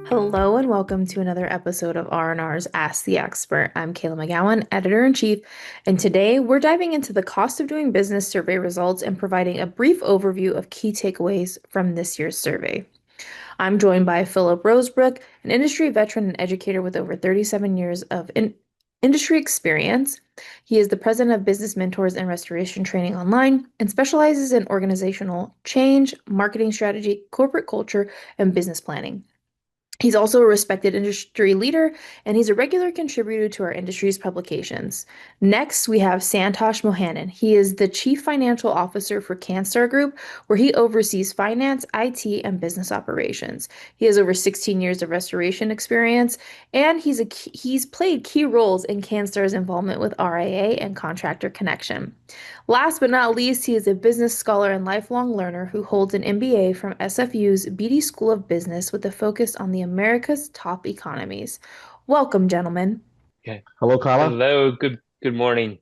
Hello and welcome to another episode of R&R's Ask the Expert. I'm Kayla McGowan, editor-in-chief, and today we're diving into the cost of doing business survey results and providing a brief overview of key takeaways from this year's survey. I'm joined by Phillip Rosebrook, an industry veteran and educator with over 37 years of industry experience. He is the president of Business Mentors and Restoration Training Online and specializes in organizational change, marketing strategy, corporate culture, and business planning. He's also a respected industry leader, and he's a regular contributor to our industry's publications. Next, we have Santosh Mohanan. He is the Chief Financial Officer for CanStar Group, where he oversees finance, IT, and business operations. He has over 16 years of restoration experience, and he's played key roles in CanStar's involvement with RIA and Contractor Connection. Last but not least, he is a business scholar and lifelong learner who holds an MBA from SFU's Beatty School of Business with a focus on the America's top economies. Welcome, gentlemen. Okay. Hello, Carla. Hello. Good morning.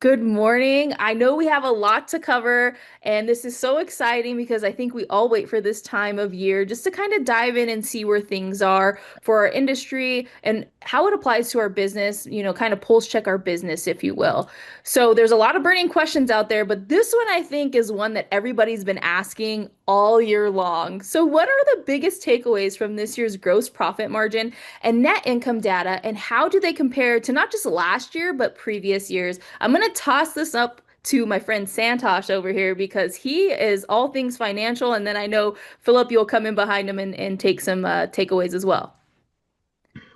Good morning. I know we have a lot to cover, and this is so exciting because I think we all wait for this time of year just to kind of dive in and see where things are for our industry and how it applies to our business, kind of pulse check our business, if you will. So there's a lot of burning questions out there, but this one I think is one that everybody's been asking all year long. So what are the biggest takeaways from this year's gross profit margin and net income data, and how do they compare to not just last year, but previous years? I'm going to toss this up to my friend Santosh over here because he is all things financial. And then I know Philip, you'll come in behind him and take some takeaways as well.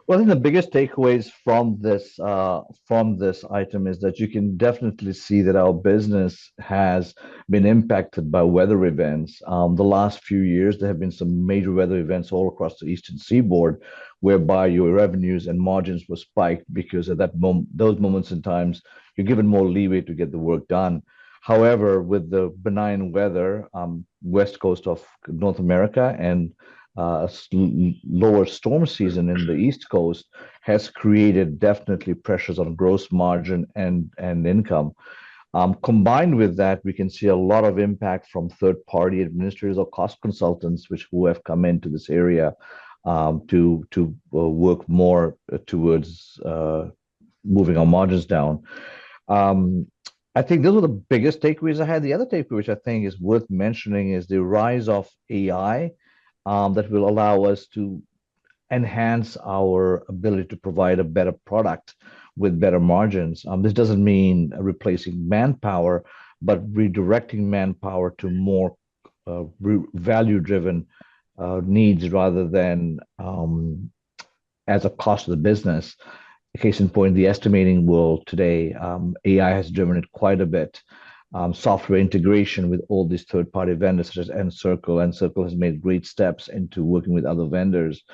Well, I think the biggest takeaways from this item is that you can definitely see that our business has been impacted by weather events. The last few years, there have been some major weather events all across the eastern seaboard, whereby your revenues and margins were spiked because at those moments in times, you're given more leeway to get the work done. However, with the benign weather, west coast of North America and lower storm season in the East Coast has created definitely pressures on gross margin and income. Combined with that, we can see a lot of impact from third-party administrators or cost consultants, who have come into this area to work more towards moving our margins down. Um, I think those were the biggest takeaways I had. The other takeaway, which I think is worth mentioning, is the rise of AI that will allow us to enhance our ability to provide a better product with better margins. This doesn't mean replacing manpower, but redirecting manpower to more value-driven needs rather than as a cost of the business. Case in point, the estimating world today, AI has driven it quite a bit. Software integration with all these third-party vendors such as Encircle. Encircle has made great steps into working with other vendors.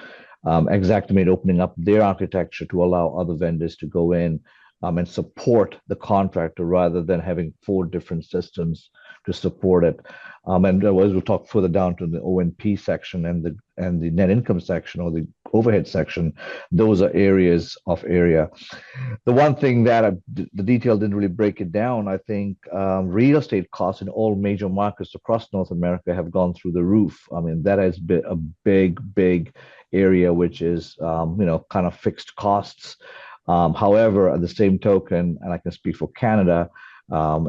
Xactimate opening up their architecture to allow other vendors to go in and support the contractor rather than having four different systems to support it. And as we'll talk further down to the O&P section and the net income section or the overhead section, those are areas of area. The one thing that the detail didn't really break it down, I think real estate costs in all major markets across North America have gone through the roof. I mean, that has been a big area, which is, kind of fixed costs. However, at the same token, and I can speak for Canada,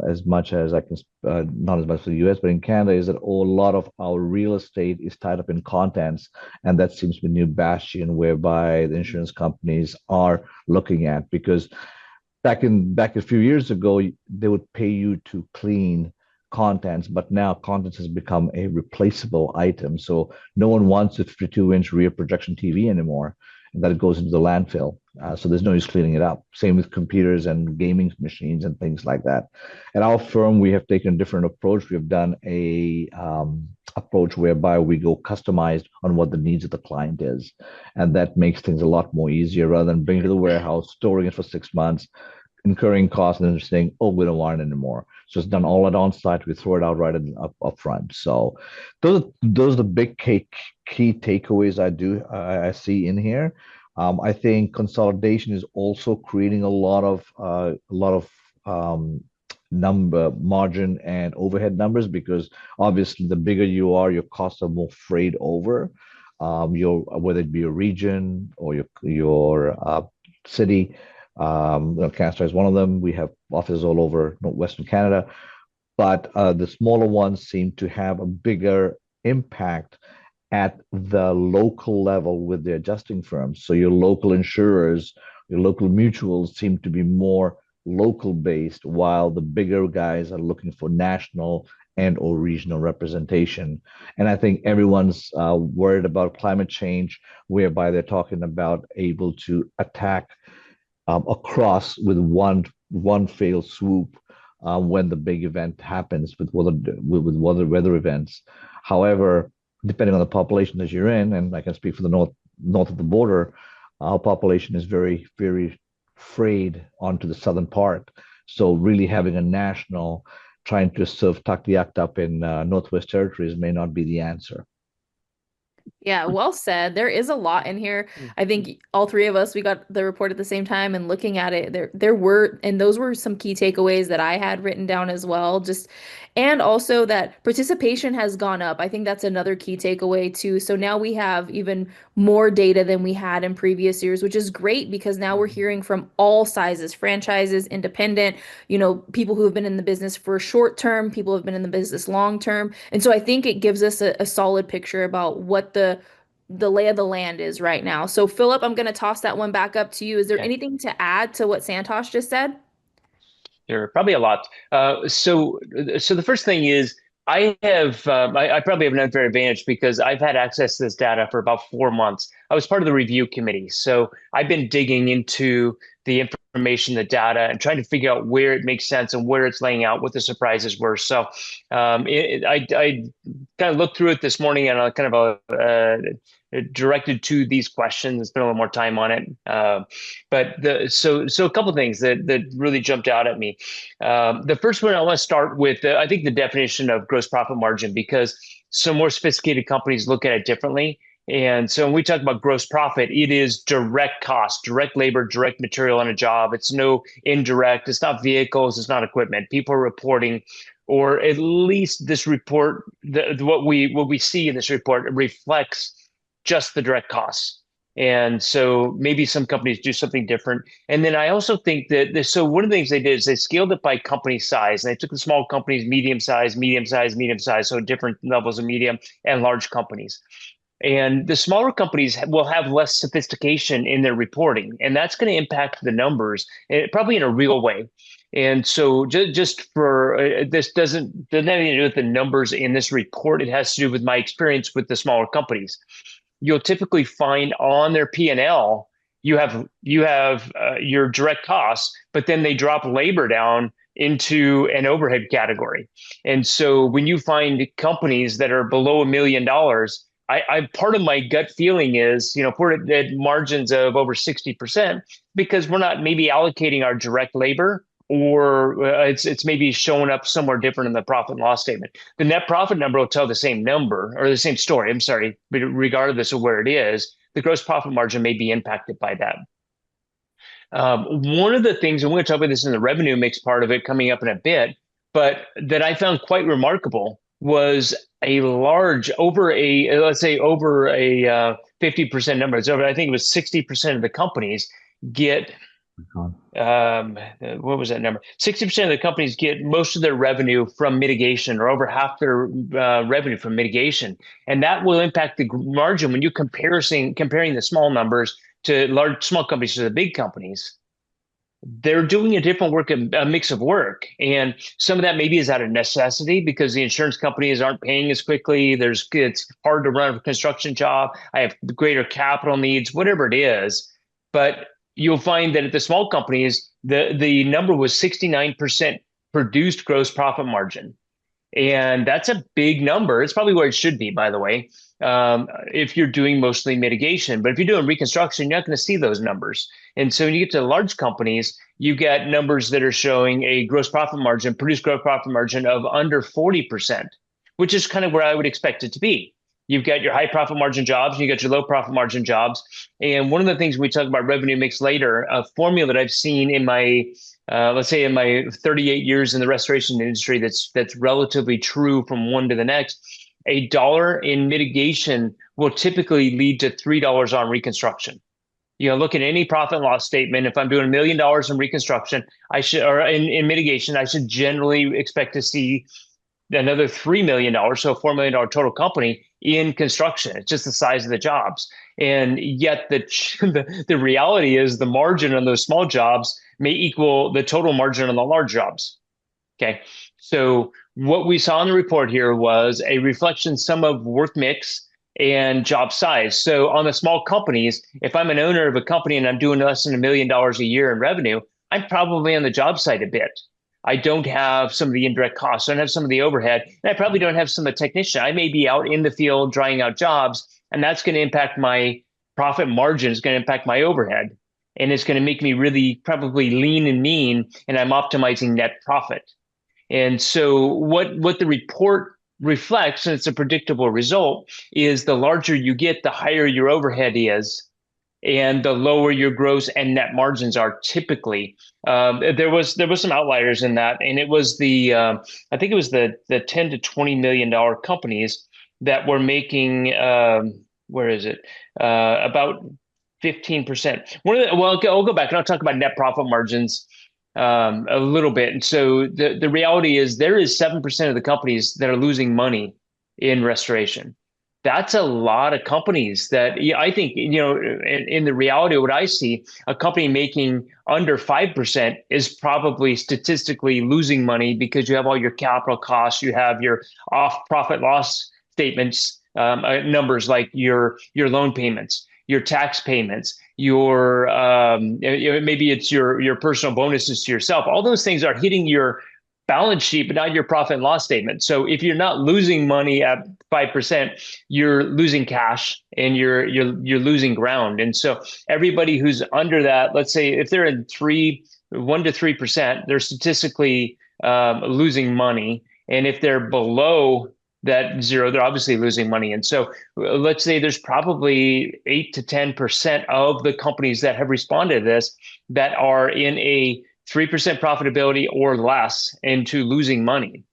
as much as I can, not as much for the US, but in Canada, is that a lot of our real estate is tied up in contents, and that seems to be a new bastion whereby the insurance companies are looking at, because back a few years ago, they would pay you to clean contents, but now contents has become a replaceable item. So no one wants a 52-inch rear projection TV anymore, and that it goes into the landfill. So there's no use cleaning it up. Same with computers and gaming machines and things like that. At our firm, we have taken a different approach. We have done a approach whereby we go customized on what the needs of the client is, and that makes things a lot more easier rather than bringing it to the warehouse, storing it for 6 months, incurring costs, and then saying, "Oh, we don't want it anymore." So it's done all at on site. We throw it out right up front. So those are the big key takeaways I see in here. I think consolidation is also creating a lot of number margin and overhead numbers, because obviously the bigger you are, your costs are more frayed over. your whether it be your region or your city. Canada is one of them. We have offices all over Western Canada, but the smaller ones seem to have a bigger impact at the local level with the adjusting firms. So your local insurers, your local mutuals seem to be more local based, while the bigger guys are looking for national and or regional representation. And I think everyone's worried about climate change, whereby they're talking about able to attack across with one fail swoop when the big event happens with weather events. However, depending on the population that you're in, and I can speak for the north of the border, our population is very frayed onto the southern part. So really having a national trying to serve Taktiakt up in Northwest Territories may not be the answer. Yeah, well said. There is a lot in here. I think all three of us, we got the report at the same time and looking at it, there were, and those were some key takeaways that I had written down as well. Just, and also that participation has gone up. I think that's another key takeaway too. So now we have even more data than we had in previous years, which is great because now we're hearing from all sizes, franchises, independent, people who have been in the business for short term, people who have been in the business long term. And so I think it gives us a solid picture about what the lay of the land is right now. So Philip, I'm going to toss that one back up to you. Is there Okay. anything to add to what Santosh just said? Sure, probably a lot. So the first thing is I probably have an unfair advantage because I've had access to this data for about 4 months. I was part of the review committee, so I've been digging into the information, the data, and trying to figure out where it makes sense and where it's laying out, what the surprises were. So I kind of looked through it this morning and I kind of directed to these questions. Spent a little more time on it. But a couple of things that really jumped out at me. The first one I want to start with, I think the definition of gross profit margin, because some more sophisticated companies look at it differently. And so when we talk about gross profit, it is direct cost, direct labor, direct material on a job. It's no indirect. It's not vehicles. It's not equipment. People are reporting, or at least this report, what we see in this report reflects just the direct costs. And so maybe some companies do something different. And then I also think that so one of the things they did is they scaled it by company size. And they took the small companies, medium size, medium size, medium size, so different levels of medium and large companies. And the smaller companies will have less sophistication in their reporting, and that's going to impact the numbers, probably in a real way. And so just for this doesn't have anything to do with the numbers in this report. It has to do with my experience with the smaller companies. You'll typically find on their P&L you have your direct costs, but then they drop labor down into an overhead category. And so when you find companies that are below $1 million, I part of my gut feeling is, if we're at margins of over 60%, because we're not maybe allocating our direct labor, or it's maybe showing up somewhere different in the profit and loss statement. The net profit number will tell the same number or the same story. I'm sorry, but regardless of where it is, the gross profit margin may be impacted by that. One of the things, and we're going to talk about this in the revenue mix part of it coming up in a bit, but that I found quite remarkable was a large, let's say over a 50% number. It's over, I think it was 60% of the companies get, what was that number? 60% of the companies get most of their revenue from mitigation, or over half their revenue from mitigation. And that will impact the margin when you're comparing the small numbers to small companies to the big companies. They're doing a different work, a mix of work. And some of that maybe is out of necessity because the insurance companies aren't paying as quickly. It's hard to run a construction job. I have greater capital needs, whatever it is. But you'll find that at the small companies, the number was 69% produced gross profit margin. And that's a big number. It's probably where it should be, by the way, if you're doing mostly mitigation. But if you're doing reconstruction, you're not going to see those numbers. And so when you get to large companies, you get numbers that are showing a gross profit margin, produced gross profit margin of under 40%, which is kind of where I would expect it to be. You've got your high profit margin jobs, and you got your low profit margin jobs. And one of the things we talk about revenue mix later, a formula that I've seen in my let's say in my 38 years in the restoration industry, that's relatively true from one to the next, a dollar in mitigation will typically lead to $3 on reconstruction. Look at any profit and loss statement. If I'm doing $1 million in reconstruction, or in mitigation, I should generally expect to see another $3 million, so $4 million total company in construction. It's just the size of the jobs. And yet the reality is the margin on those small jobs may equal the total margin on the large jobs. Okay. So what we saw in the report here was a reflection, some of work mix and job size. So on the small companies, if I'm an owner of a company and I'm doing less than $1 million a year in revenue, I'm probably on the job site a bit. I don't have some of the indirect costs. I don't have some of the overhead, and I probably don't have some of the technician. I may be out in the field drying out jobs, and that's going to impact my profit margin. It's going to impact my overhead, and it's going to make me really probably lean and mean, and I'm optimizing net profit. And so what the report reflects, and it's a predictable result, is the larger you get, the higher your overhead is, and the lower your gross and net margins are typically. There was some outliers in that, and it was I think it was the $10 to $20 million companies that were making where is it about 15%. Well, I'll go back and I'll talk about net profit margins a little bit. And so the reality is there is 7% of the companies that are losing money in restoration. That's a lot of companies that I think, in the reality of what I see, a company making under 5% is probably statistically losing money because you have all your capital costs, you have your off profit loss statements, numbers like your loan payments, your tax payments, your maybe it's your personal bonuses to yourself. All those things are hitting your balance sheet, but not your profit and loss statement. So if you're not losing money at 5%, you're losing cash and you're losing ground. And so everybody who's under that, let's say if they're in 1 to 3%, they're statistically losing money. And if they're below that zero, they're obviously losing money. And so let's say there's probably 8 to 10% of the companies that have responded to this that are in a 3% profitability or less into losing money.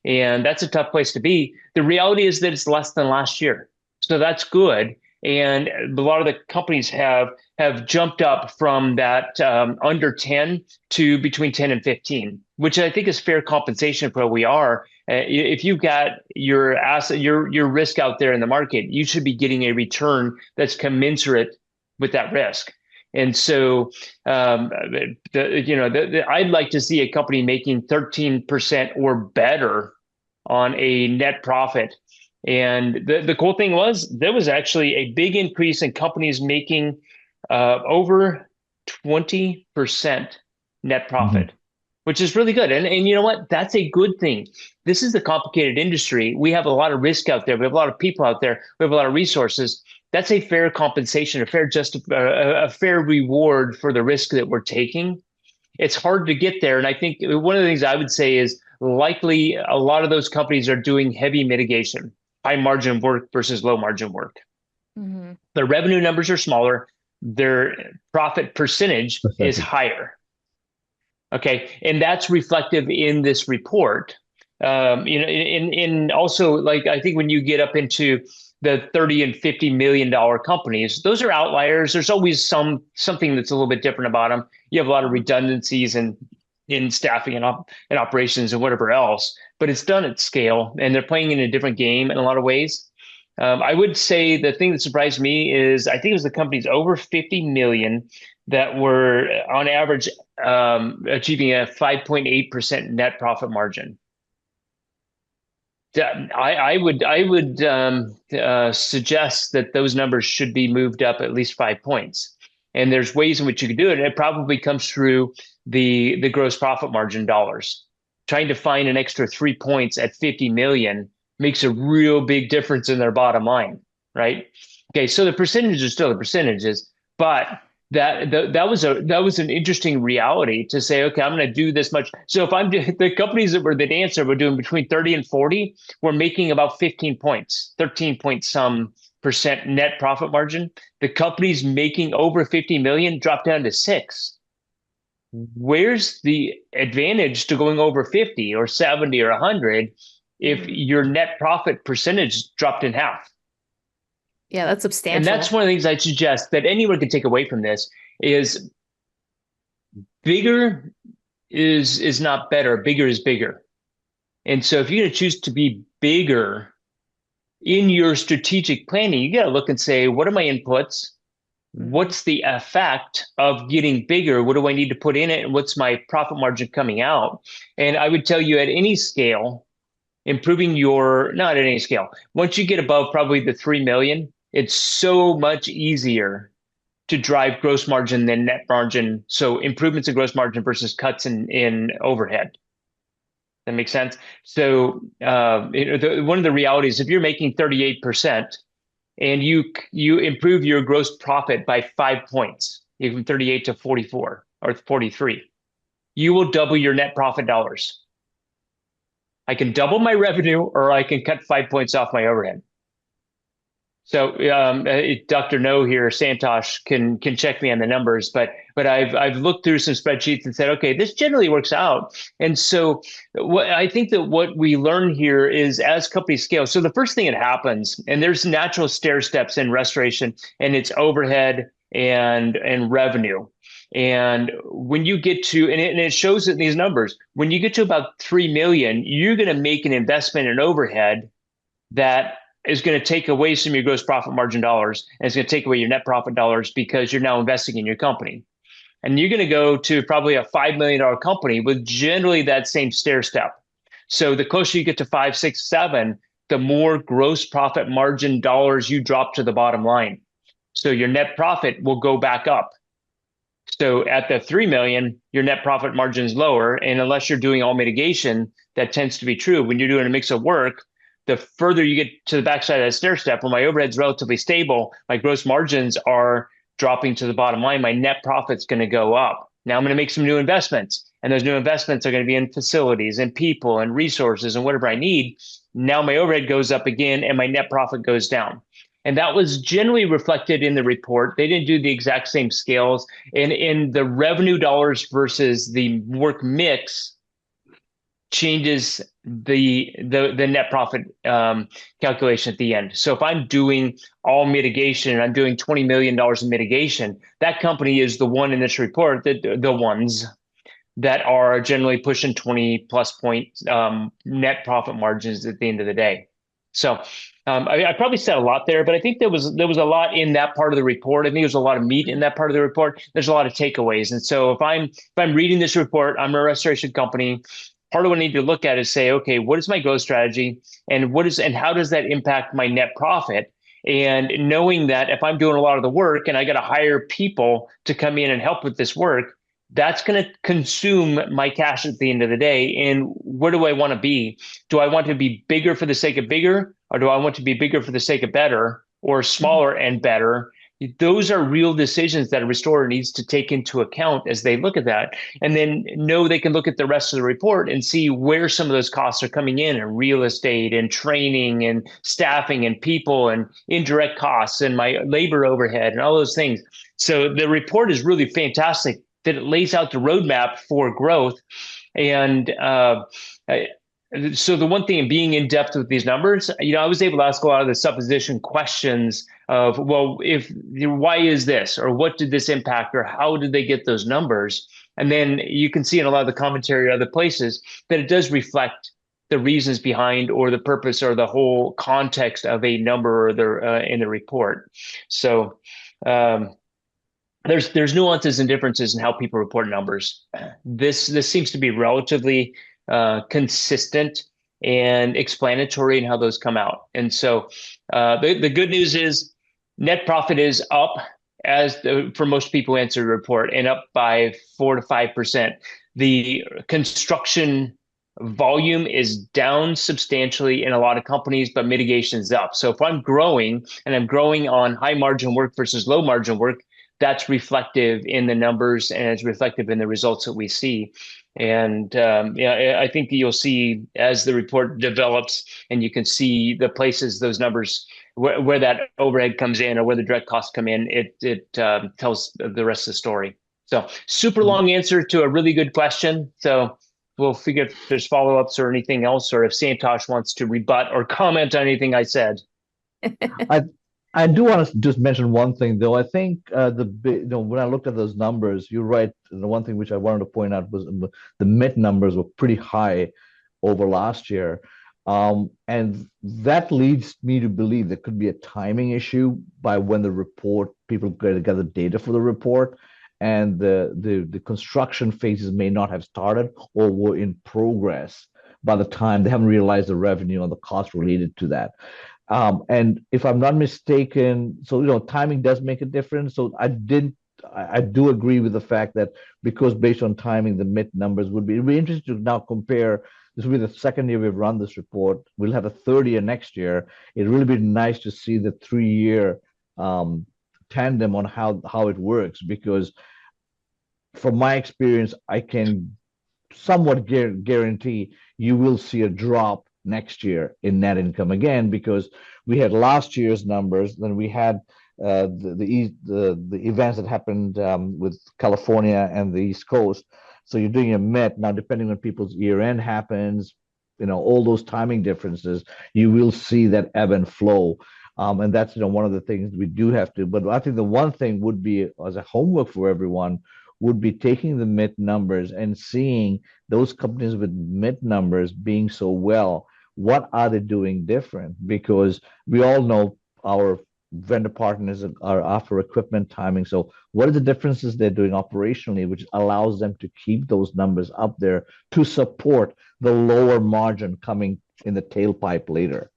And that's a tough place to be. The reality is that it's less than last year. So that's good. And a lot of the companies have jumped up from that under 10 to between 10 and 15, which I think is fair compensation for where we are. If you've got your asset, your risk out there in the market, you should be getting a return that's commensurate with that risk. And so, I'd like to see a company making 13% or better on a net profit. And the cool thing was there was actually a big increase in companies making over 20% net profit, which is really good. And you know what? That's a good thing. This is the complicated industry. We have a lot of risk out there. We have a lot of people out there. We have a lot of resources. That's a fair compensation, a fair reward for the risk that we're taking. It's hard to get there. And I think one of the things I would say is likely a lot of those companies are doing heavy mitigation, high margin work versus low margin work. Mm-hmm. The revenue numbers are smaller. Their profit percentage is higher. Okay. And that's reflective in this report. In also, like, I think when you get up into the 30 and $50 million companies, those are outliers. There's always something that's a little bit different about them. You have a lot of redundancies in staffing and operations and whatever else, but it's done at scale and they're playing in a different game in a lot of ways. I would say the thing that surprised me is I think it was the companies over 50 million that were on average achieving a 5.8% net profit margin. I would suggest that those numbers should be moved up at least 5 points. And there's ways in which you can do it. And it probably comes through the gross profit margin dollars. Trying to find an extra 3 points at 50 million makes a real big difference in their bottom line, right? Okay, so the percentages are still the percentages, but that was an interesting reality to say, okay, I'm going to do this much. So if I'm doing the companies that were the dancer were doing between 30 and 40, we're making about 15 points, 13 point some percent net profit margin. The companies making over 50 million dropped down to 6. Where's the advantage to going over 50 or 70 or 100 if your net profit percentage dropped in half. Yeah, that's And that's substantial. one of the things I suggest that anyone can take away from this is bigger is not better. Bigger is bigger. And so if you're going to choose to be bigger in your strategic planning, you got to look and say, what are my inputs? What's the effect of getting bigger? What do I need to put in it? And what's my profit margin coming out? And I would tell you at any scale, improving not at any scale. Once you get above probably the 3 million, it's so much easier to drive gross margin than net margin. So improvements in gross margin versus cuts in overhead. That makes sense. So one of the realities, if you're making 38% and you improve your gross profit by 5 points, from 38 to 44 or 43, you will double your net profit dollars. I can double my revenue, or I can cut 5 points off my overhead. So Dr. No here, Santosh, can check me on the numbers, but I've looked through some spreadsheets and said, okay, this generally works out. And so I think that what we learn here is as companies scale. So the first thing that happens, and there's natural stair steps in restoration, and it's overhead and revenue. And when you get to, and it shows in these numbers, when you get to about 3 million, you're going to make an investment in overhead that is going to take away some of your gross profit margin dollars, and it's going to take away your net profit dollars because you're now investing in your company. And you're going to go to probably a $5 million company with generally that same stair step. So the closer you get to 5, 6, 7, the more gross profit margin dollars you drop to the bottom line. So your net profit will go back up. So at the 3 million, your net profit margin is lower. And unless you're doing all mitigation, that tends to be true. When you're doing a mix of work, the further you get to the backside of that stair step, when my overhead's relatively stable, my gross margins are dropping to the bottom line, my net profit's going to go up. Now I'm going to make some new investments, and those new investments are going to be in facilities and people and resources and whatever I need. Now my overhead goes up again and my net profit goes down. And that was generally reflected in the report. They didn't do the exact same scales. And in the revenue dollars versus the work mix changes the net profit calculation at the end. So if I'm doing all mitigation and I'm doing $20 million in mitigation, that company is the one in this report, the ones that are generally pushing 20 plus point net profit margins at the end of the day. So I probably said a lot there, but I think there was a lot in that part of the report. I think there's a lot of meat in that part of the report. There's a lot of takeaways. And so if I'm reading this report, I'm a restoration company. Part of what I need to look at is say, okay, what is my growth strategy, and how does that impact my net profit? And knowing that if I'm doing a lot of the work and I got to hire people to come in and help with this work, that's going to consume my cash at the end of the day. And where do I want to be? Do I want to be bigger for the sake of bigger, or do I want to be bigger for the sake of better, or smaller and better? Those are real decisions that a restorer needs to take into account as they look at that. And then know they can look at the rest of the report and see where some of those costs are coming in real estate and training and staffing and people and indirect costs and my labor overhead and all those things. So the report is really fantastic that it lays out the roadmap for growth. And so the one thing in being in depth with these numbers, I was able to ask a lot of the supposition questions of, well, why is this, or what did this impact, or how did they get those numbers? And then you can see in a lot of the commentary or other places that it does reflect the reasons behind, or the purpose, or the whole context of a number, or in the report. So there's nuances and differences in how people report numbers. This seems to be relatively consistent and explanatory in how those come out. And so the good news is net profit is up for most people who answer the report, and up by 4 to 5%. The construction volume is down substantially in a lot of companies, but mitigation is up. So if I'm growing, and I'm growing on high margin work versus low margin work, that's reflective in the numbers, and it's reflective in the results that we see. And I think you'll see as the report develops, and you can see the places, those numbers, where that overhead comes in, or where the direct costs come in, it tells the rest of the story. So super long answer to a really good question. So we'll figure if there's follow-ups or anything else, or if Santosh wants to rebut or comment on anything I said. I I do want to just mention one thing though. I think when I looked at those numbers, you're right. The one thing which I wanted to point out was the MIT numbers were pretty high over last year, and that leads me to believe there could be a timing issue by when the report people get together data for the report, and the construction phases may not have started or were in progress by the time they haven't realized the revenue or the cost related to that. And if I'm not mistaken, so timing does make a difference. So I do agree with the fact that because based on timing, the MIT numbers it'd be interesting to now compare. This will be the second year we've run this report. We'll have a third year next year. It'd really be nice to see the 3 year tandem on how it works, because from my experience, I can somewhat guarantee you will see a drop next year in net income again, because we had last year's numbers, then we had the events that happened with California and the East Coast. So you're doing a met now, depending on people's year end happens, all those timing differences, you will see that ebb and flow. And that's one of the things we do have to. But I think the one thing would be as a homework for everyone would be taking the MIT numbers and seeing those companies with MIT numbers being so well, what are they doing different? Because we all know our vendor partners are after equipment timing. So what are the differences they're doing operationally, which allows them to keep those numbers up there to support the lower margin coming in the tailpipe later?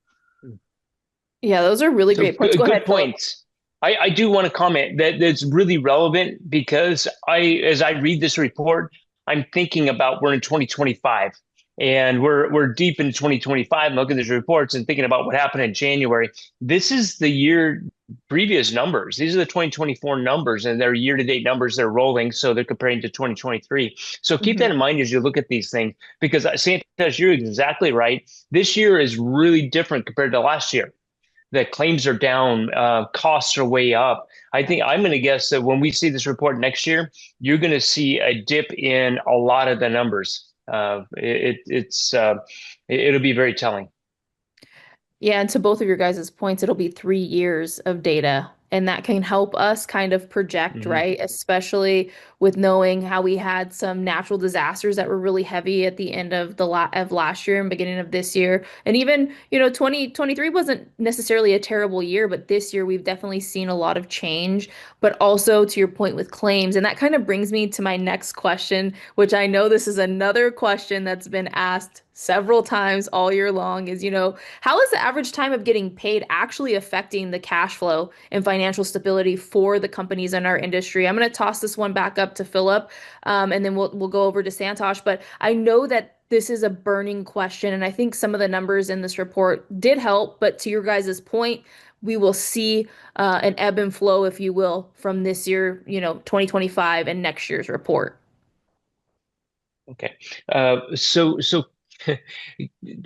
Yeah, those are really So great points. Go good ahead, Phillip. points. I do want to comment that that's really relevant because as I read this report, I'm thinking about we're in 2025 and we're deep in 2025 and looking at these reports and thinking about what happened in January. This is the year previous numbers. These are the 2024 numbers, and they're year-to-date numbers. They're rolling, so they're comparing to 2023. So keep Mhm. that in mind as you look at these things, because Santosh, you're exactly right. This year is really different compared to last year. The claims are down, costs are way up. I think I'm going to guess that when we see this report next year, you're going to see a dip in a lot of the numbers. It'll be very telling. Yeah, and to both of your guys' points, it'll be 3 years of data, and that can help us kind of project, Mhm. right? Especially with knowing how we had some natural disasters that were really heavy at the end of the la of last year and beginning of this year. And even, 2023 wasn't necessarily a terrible year, but this year we've definitely seen a lot of change. But also to your point with claims, and that kind of brings me to my next question, which I know this is another question that's been asked several times all year long, is, how is the average time of getting paid actually affecting the cash flow and financial stability for the companies in our industry? I'm going to toss this one back up to Phillip, and then we'll go over to Santosh. But I know that this is a burning question, and I think some of the numbers in this report did help. But to your guys' point, we will see an ebb and flow, if you will, from this year, 2025 and next year's report. Okay. So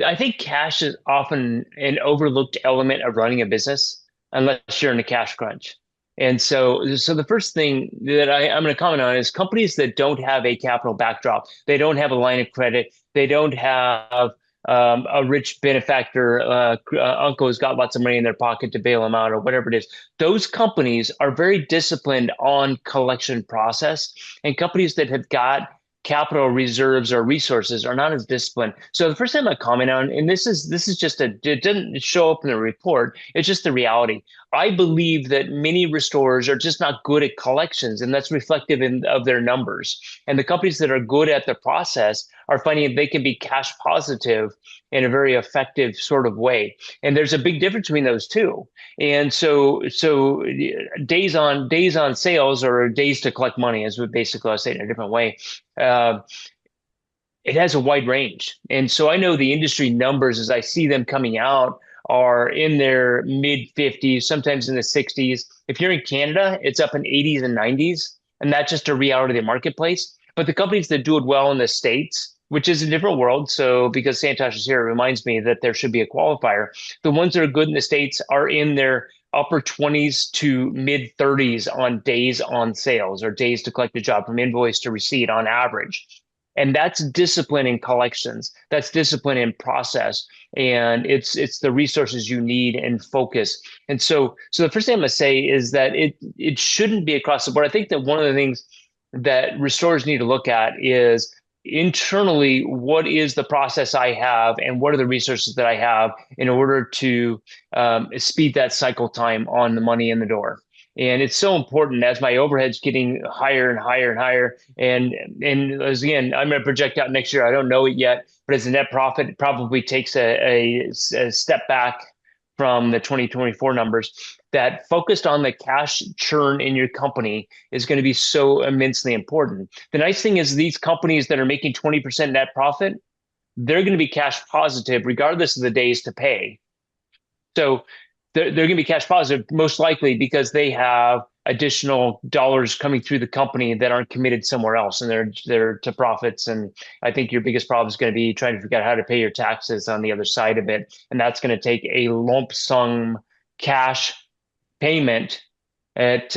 I think cash is often an overlooked element of running a business unless you're in a cash crunch. And so the first thing that I'm going to comment on is companies that don't have a capital backdrop. They don't have a line of credit. They don't have a rich benefactor, uncle who's got lots of money in their pocket to bail them out or whatever it is. Those companies are very disciplined on collection process, and companies that have got capital reserves or resources are not as disciplined. So the first thing I comment on, and this is just it didn't show up in the report. It's just the reality. I believe that many restorers are just not good at collections, and that's reflective of their numbers. And the companies that are good at the process are finding they can be cash positive in a very effective sort of way. And there's a big difference between those two. And so days on sales, or days to collect money, as we basically, I'll say it in a different way, uh, it has a wide range. And so I know the industry numbers as I see them coming out are in their mid 50s, sometimes in the 60s. If you're in Canada, it's up in 80s and 90s. And that's just a reality of the marketplace. But the companies that do it well in the States, which is a different world. So because Santosh is here, it reminds me that there should be a qualifier. The ones that are good in the States are in their upper 20s to mid 30s on days on sales, or days to collect a job from invoice to receipt on average. And that's discipline in collections. That's discipline in process. And it's the resources you need and focus. And so the first thing I'm going to say is that it shouldn't be across the board. I think that one of the things that restorers need to look at is internally, what is the process I have and what are the resources that I have in order to speed that cycle time on the money in the door. And it's so important as my overhead's getting higher and higher and higher. And as again, I'm going to project out next year. I don't know it yet, but as a net profit, it probably takes a step back from the 2024 numbers. That focused on the cash churn in your company is going to be so immensely important. The nice thing is these companies that are making 20% net profit, they're going to be cash positive regardless of the days to pay. So they're going to be cash positive most likely because they have additional dollars coming through the company that aren't committed somewhere else, and they're to profits. And I think your biggest problem is going to be trying to figure out how to pay your taxes on the other side of it, and that's going to take a lump sum cash payment at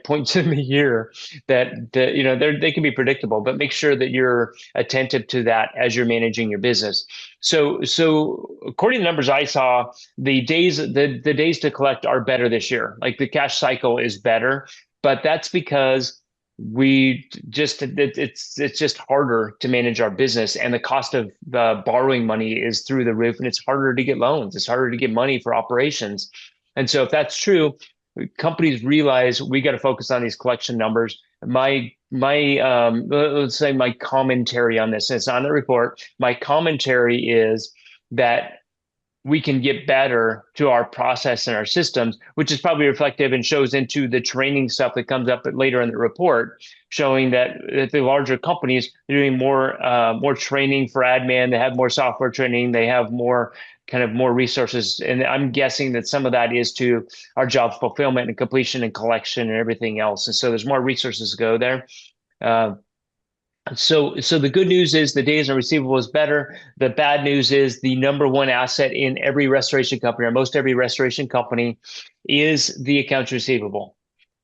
points in the year that they can be predictable, but make sure that you're attentive to that as you're managing your business. So according to the numbers I saw, the days to collect are better this year. Like the cash cycle is better, but that's because it's just harder to manage our business, and the cost of borrowing money is through the roof, and it's harder to get loans. It's harder to get money for operations. And so if that's true, companies realize we got to focus on these collection numbers. My let's say my commentary on this, it's on the report. My commentary is that we can get better to our process and our systems, which is probably reflective and shows into the training stuff that comes up later in the report, showing that the larger companies are doing more training for admin. They have more software training. They have more resources. And I'm guessing that some of that is to our job fulfillment and completion and collection and everything else. And so there's more resources to go there. So the good news is the days on receivable is better. The bad news is the number one asset in every restoration company, or most every restoration company, is the accounts receivable.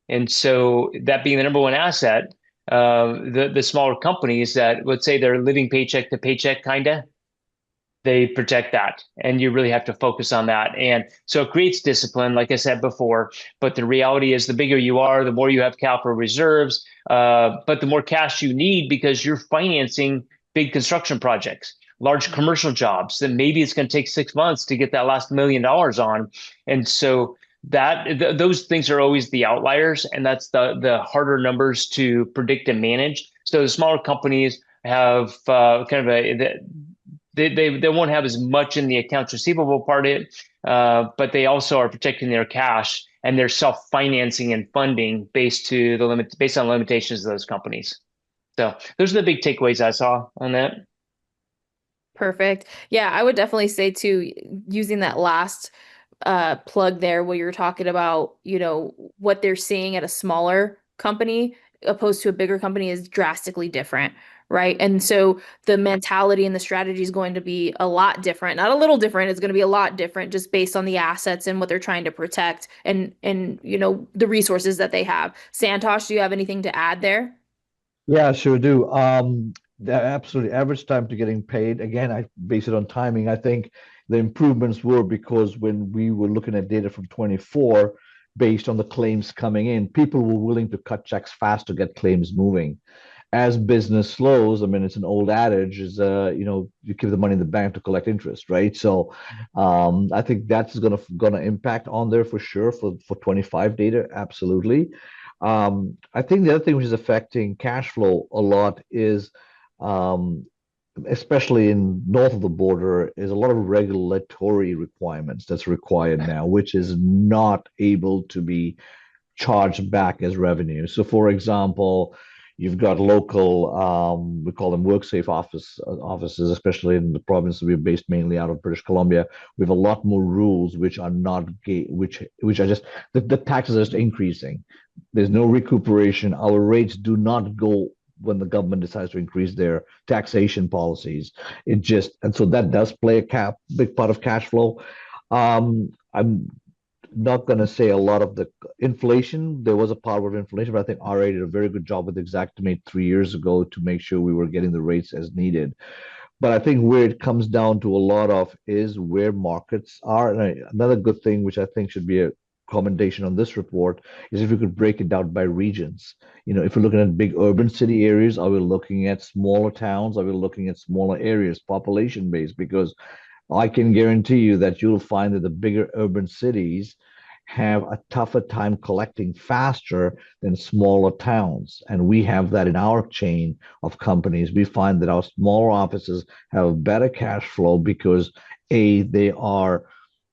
And so that being the number one asset, the smaller companies that, let's say, they're living paycheck to paycheck, they protect that, and you really have to focus on that. And so it creates discipline, like I said before, but the reality is the bigger you are, the more you have capital reserves, but the more cash you need because you're financing big construction projects, large commercial jobs, then maybe it's going to take 6 months to get that last $1 million on. And so those things are always the outliers, and that's the harder numbers to predict and manage. So the smaller companies have they won't have as much in the accounts receivable part of it, but they also are protecting their cash, and they're self-financing and funding based on limitations of those companies. So those are the big takeaways I saw on that. Perfect. Yeah, I would definitely say too, using that last plug there where you're talking about, what they're seeing at a smaller company opposed to a bigger company is drastically different, right? And so the mentality and the strategy is going to be a lot different, not a little different, it's going to be a lot different just based on the assets and what they're trying to protect and the resources that they have. Santosh, do you have anything to add there? Yeah, sure do. The absolutely average time to getting paid, again, I base it on timing. I think the improvements were because when we were looking at data from 24, based on the claims coming in, people were willing to cut checks fast to get claims moving. As business slows, I mean, it's an old adage, is you keep the money in the bank to collect interest, right? So I think that's gonna impact on there for sure for 25 data, absolutely. I think the other thing which is affecting cash flow a lot is, especially in north of the border, is a lot of regulatory requirements that's required now, which is not able to be charged back as revenue. So, for example, you've got local, we call them WorkSafe offices, especially in the province. We're based mainly out of British Columbia. We have a lot more rules which are not which are just the taxes are just increasing. There's no recuperation. Our rates do not go when the government decides to increase their taxation policies. And so that does play a big part of cash flow. I'm not going to say a lot of the inflation. There was a part of inflation, but I think RA did a very good job with Xactimate 3 years ago to make sure we were getting the rates as needed. But I think where it comes down to a lot of is where markets are. And another good thing, which I think should be a commendation on this report, is if we could break it down by regions. If we're looking at big urban city areas, are we looking at smaller towns? Are we looking at smaller areas, population based? Because I can guarantee you that you'll find that the bigger urban cities have a tougher time collecting faster than smaller towns. And we have that in our chain of companies. We find that our smaller offices have better cash flow because A, they are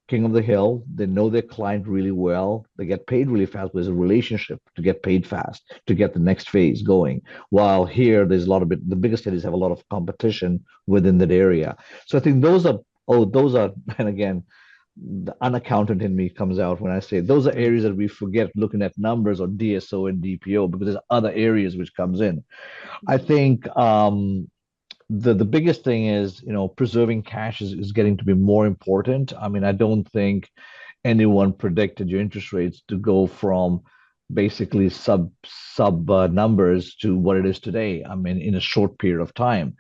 king of the hill. They know their client really well. They get paid really fast. There's a relationship to get paid fast to get the next phase going. While here, there's a lot of it. The bigger cities have a lot of competition within that area. So I think those are, and again, the unaccountant in me comes out when I say those are areas that we forget looking at numbers or DSO and DPO because there's other areas which comes in. I think the biggest thing is preserving cash is getting to be more important. I mean, I don't think anyone predicted your interest rates to go from basically sub numbers to what it is today. I mean, in a short period of time.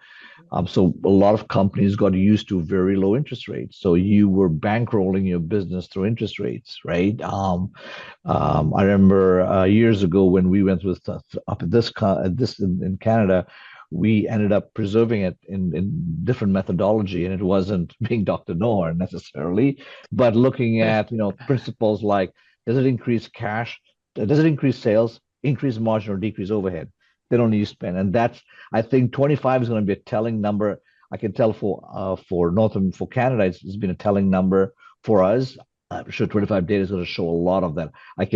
So a lot of companies got used to very low interest rates. So you were bankrolling your business through interest rates, right? I remember years ago when we went with up at this in Canada, we ended up preserving it in different methodology, and it wasn't being Dr. Noor necessarily, but looking at principles like does it increase cash, does it increase sales, increase margin, or decrease overhead? Then only you spend, and that's I think 25 is going to be a telling number. I can tell for for Canada, it's been a telling number for us. I'm sure 25 data is going to show a lot of that. I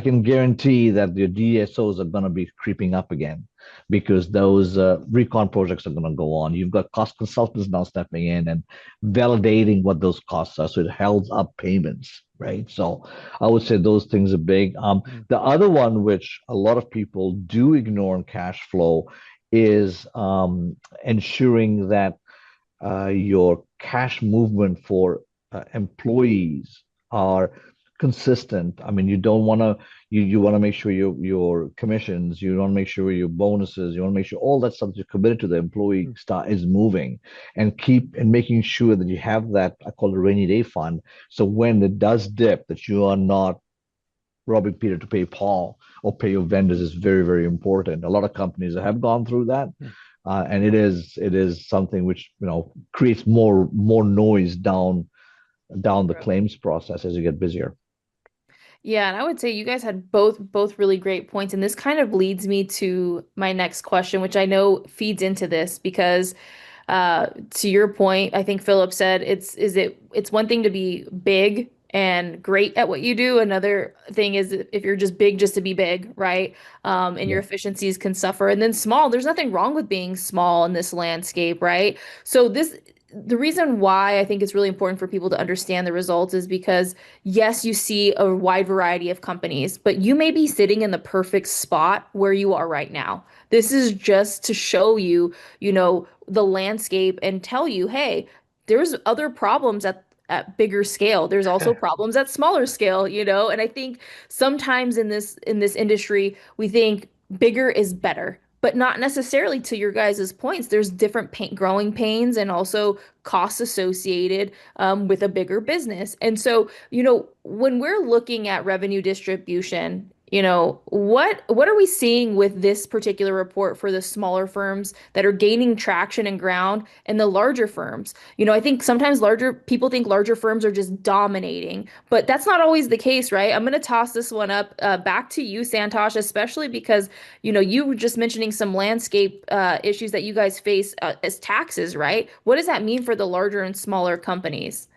can guarantee that the DSOs are going to be creeping up again because those recon projects are going to go on. You've got cost consultants now stepping in and validating what those costs are, so it holds up payments, right? So I would say those things are big. The other one, which a lot of people do ignore in cash flow, is ensuring that your cash movement for employees are consistent. I mean, you don't want to you want to make sure your commissions, you want to make sure your bonuses, you want to make sure all that stuff you're committed to the employee start is moving and making sure that you have that I call the rainy day fund. So when it does dip, that you are not robbing Peter to pay Paul or pay your vendors is very, very important. A lot of companies have gone through that. And it is something which creates more noise down the claims process as you get busier. Yeah, and I would say you guys had both really great points, and this kind of leads me to my next question, which I know feeds into this because to your point, I think Philip said it's one thing to be big and great at what you do. Another thing is if you're just big just to be big, right? And your Yeah. efficiencies can suffer. And then small, there's nothing wrong with being small in this landscape, right? So the reason why I think it's really important for people to understand the results is because yes, you see a wide variety of companies, but you may be sitting in the perfect spot where you are right now. This is just to show you, the landscape and tell you, hey, there's other problems at bigger scale. There's also problems at smaller scale, And I think sometimes in this industry, we think bigger is better, but not necessarily to your guys' points. There's different growing pains and also costs associated with a bigger business. And so, when we're looking at revenue distribution, what are we seeing with this particular report for the smaller firms that are gaining traction and ground and the larger firms? I think sometimes larger people think larger firms are just dominating, but that's not always the case, right? I'm going to toss this one up back to you, Santosh, especially because, you were just mentioning some landscape issues that you guys face as taxes, right? What does that mean for the larger and smaller companies?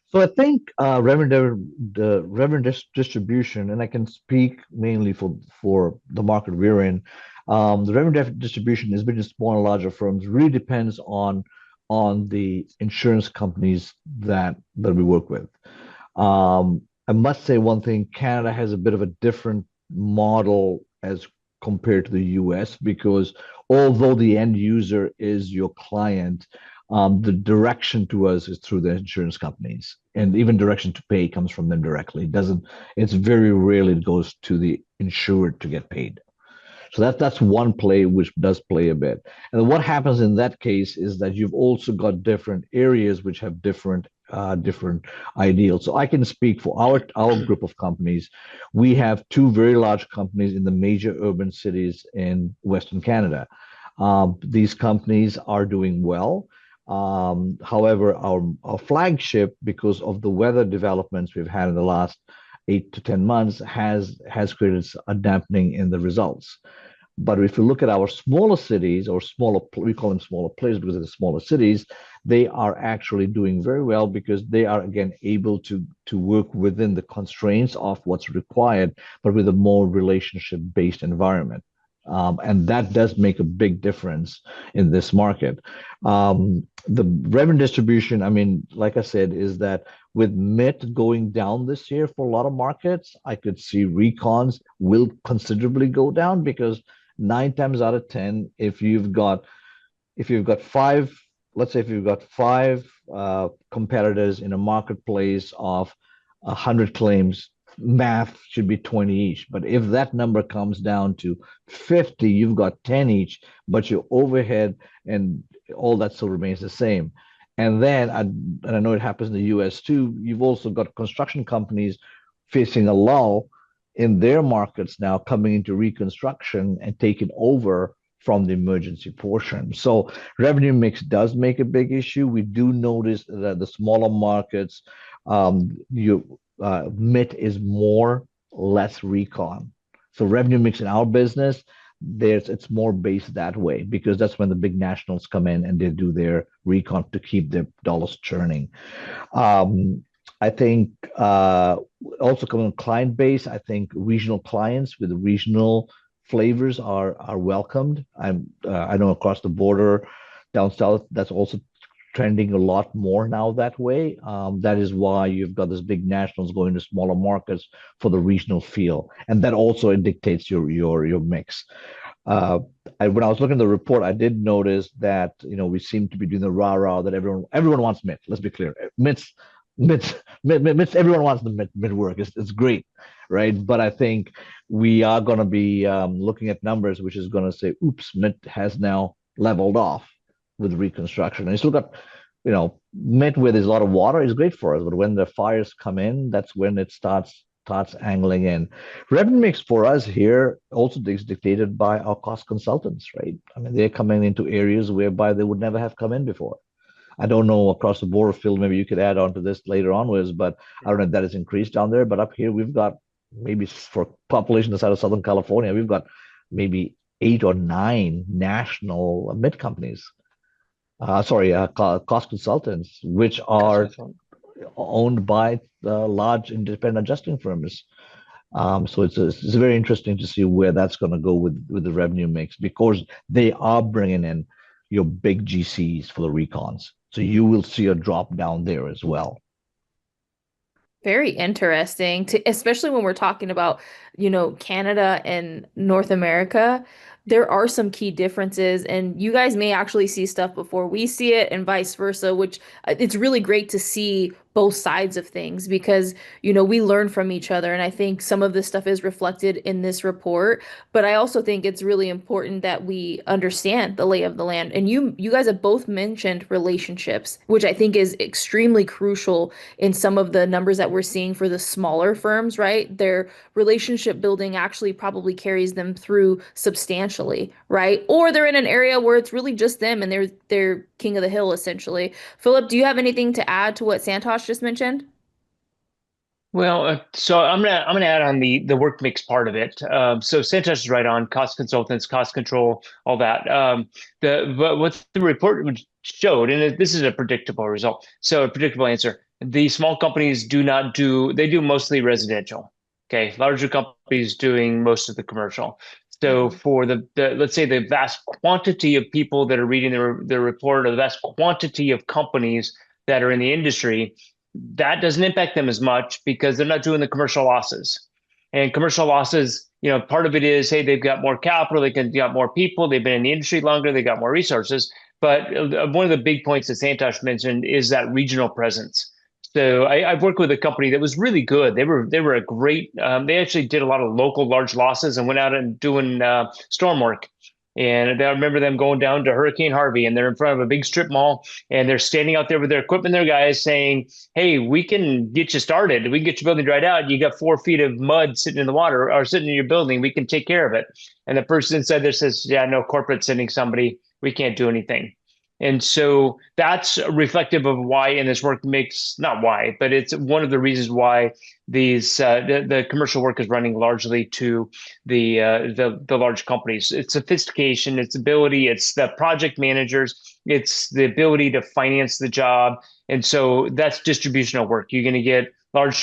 So I think the revenue distribution, and I can speak mainly for the market we're in. The revenue distribution is between small and larger firms really depends on the insurance companies that we work with. I must say one thing: Canada has a bit of a different model as compared to the U.S. because although the end user is your client, The direction to us is through the insurance companies, and even direction to pay comes from them directly. It doesn't. It's very rarely it goes to the insured to get paid. So that's one play which does play a bit. And what happens in that case is that you've also got different areas which have different ideals. So I can speak for our group of companies. We have two very large companies in the major urban cities in Western Canada. These companies are doing well. However, our flagship, because of the weather developments we've had in the last 8 to 10 months, has created a dampening in the results. But if you look at our smaller cities or smaller, we call them smaller players because they're the smaller cities, they are actually doing very well because they are again able to work within the constraints of what's required, but with a more relationship-based environment. And that does make a big difference in this market. The revenue distribution, I mean, like I said, is that with MIT going down this year for a lot of markets, I could see recons will considerably go down because 9 times out of 10, if you've got five, let's say if you've got five competitors in a marketplace of 100 claims, math should be 20 each. But if that number comes down to 50, you've got 10 each, but your overhead and all that still remains the same. And then, and I know it happens in the US too, you've also got construction companies facing a lull in their markets now coming into reconstruction and taking over from the emergency portion. So revenue mix does make a big issue. We do notice that the smaller markets, MIT is more, less recon. So revenue mix in our business, it's more based that way because that's when the big nationals come in and they do their recon to keep their dollars churning. I think also coming on client base, I think regional clients with regional flavors are welcomed. I know across the border down south, that's also trending a lot more now that way. That is why you've got this big nationals going to smaller markets for the regional feel, and that also dictates your mix. When I was looking at the report, I did notice that we seem to be doing the rah-rah that everyone wants MIT. Let's be clear, MIT, everyone wants the MIT work. It's great, right? But I think we are going to be looking at numbers, which is going to say, "Oops, MIT has now leveled off with reconstruction." And you still got, MIT where there's a lot of water is great for us, but when the fires come in, that's when it starts angling in. Revenue mix for us here also is dictated by our cost consultants, right? I mean, they're coming into areas whereby they would never have come in before. I don't know across the border, Phil, maybe you could add on to this later onwards, but I don't know if that has increased down there. But up here, we've got maybe for population inside of Southern California, we've got maybe 8 or 9 national mid companies. Cost consultants, which are owned by large independent adjusting firms. So it's very interesting to see where that's going to go with the revenue mix because they are bringing in your big GCs for the recons. So you will see a drop down there as well. Very interesting especially when we're talking about, Canada and North America. There are some key differences, and you guys may actually see stuff before we see it and vice versa, which it's really great to see both sides of things because, we learn from each other. And I think some of this stuff is reflected in this report, but I also think it's really important that we understand the lay of the land. And you guys have both mentioned relationships, which I think is extremely crucial in some of the numbers that we're seeing for the smaller firms, right? Their relationship building actually probably carries them through substantially, right? Or they're in an area where it's really just them and they're king of the hill essentially. Philip, do you have anything to add to what Santosh just mentioned? Well, so I'm gonna add on the work mix part of it. So Santosh is right on cost consultants, cost control, all that. But what the report showed, and this is a predictable result, so a predictable answer. The small companies they do mostly residential. Okay, larger companies doing most of the commercial. So Mhm. for the let's say the vast quantity of people that are reading the report, or the vast quantity of companies that are in the industry, that doesn't impact them as much because they're not doing the commercial losses. And commercial losses, part of it is, hey, they've got more capital, got more people, they've been in the industry longer, they got more resources. But one of the big points that Santosh mentioned is that regional presence. So I've worked with a company that was really good. They were a great. They actually did a lot of local large losses and went out and doing storm work. And I remember them going down to Hurricane Harvey, and they're in front of a big strip mall, and they're standing out there with their equipment, their guys saying, "Hey, we can get you started. We can get your building dried out. You got 4 feet of mud sitting in the water or sitting in your building. We can take care of it." And the person inside there says, "Yeah, no, corporate sending somebody. We can't do anything." And so that's reflective of why in this work makes not why, but it's one of the reasons why the commercial work is running largely to the large companies. It's sophistication, it's ability, it's the project managers, it's the ability to finance the job, and so that's distributional work. You're going to get large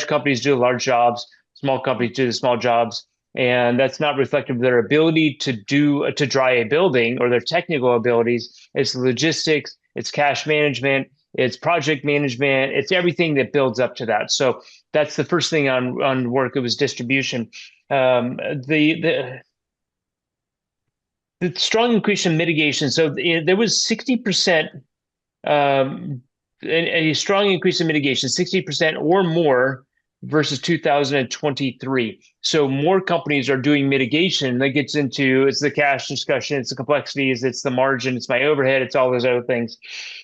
companies do large jobs, small companies do the small jobs, and that's not reflective of their ability to dry a building or their technical abilities. It's logistics, it's cash management, it's project management, it's everything that builds up to that. So that's the first thing on work. It was distribution. The strong increase in mitigation. So there was 60%, a strong increase in mitigation, 60% or more versus 2023. So more companies are doing mitigation. That gets into it's the cash discussion, it's the complexities, it's the margin, it's my overhead, it's all those other things.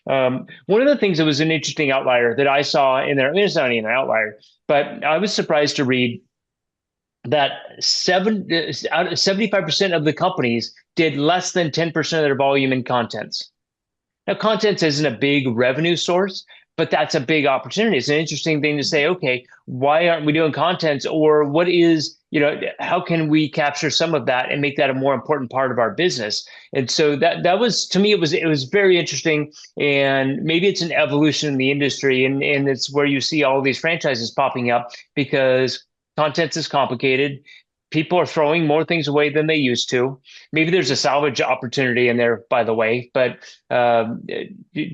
One of the things that was an interesting outlier that I saw in there, I mean, it's not even an outlier, but I was surprised to read that 75% of the companies did less than 10% of their volume in contents. Now, contents isn't a big revenue source, but that's a big opportunity. It's an interesting thing to say, okay, why aren't we doing contents? Or what is, how can we capture some of that and make that a more important part of our business? And so that was, to me, it was very interesting. And maybe it's an evolution in the industry. And it's where you see all these franchises popping up because contents is complicated. People are throwing more things away than they used to. Maybe there's a salvage opportunity in there, by the way, but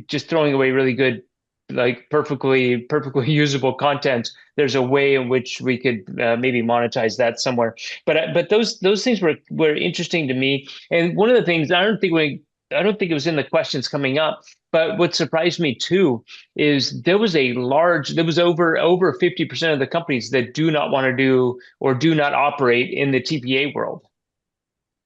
just throwing away really good, like perfectly usable content. There's a way in which we could maybe monetize that somewhere. But those things were interesting to me. And one of the things I don't think it was in the questions coming up, but what surprised me too is there was over 50% of the companies that do not want to do or do not operate in the TPA world.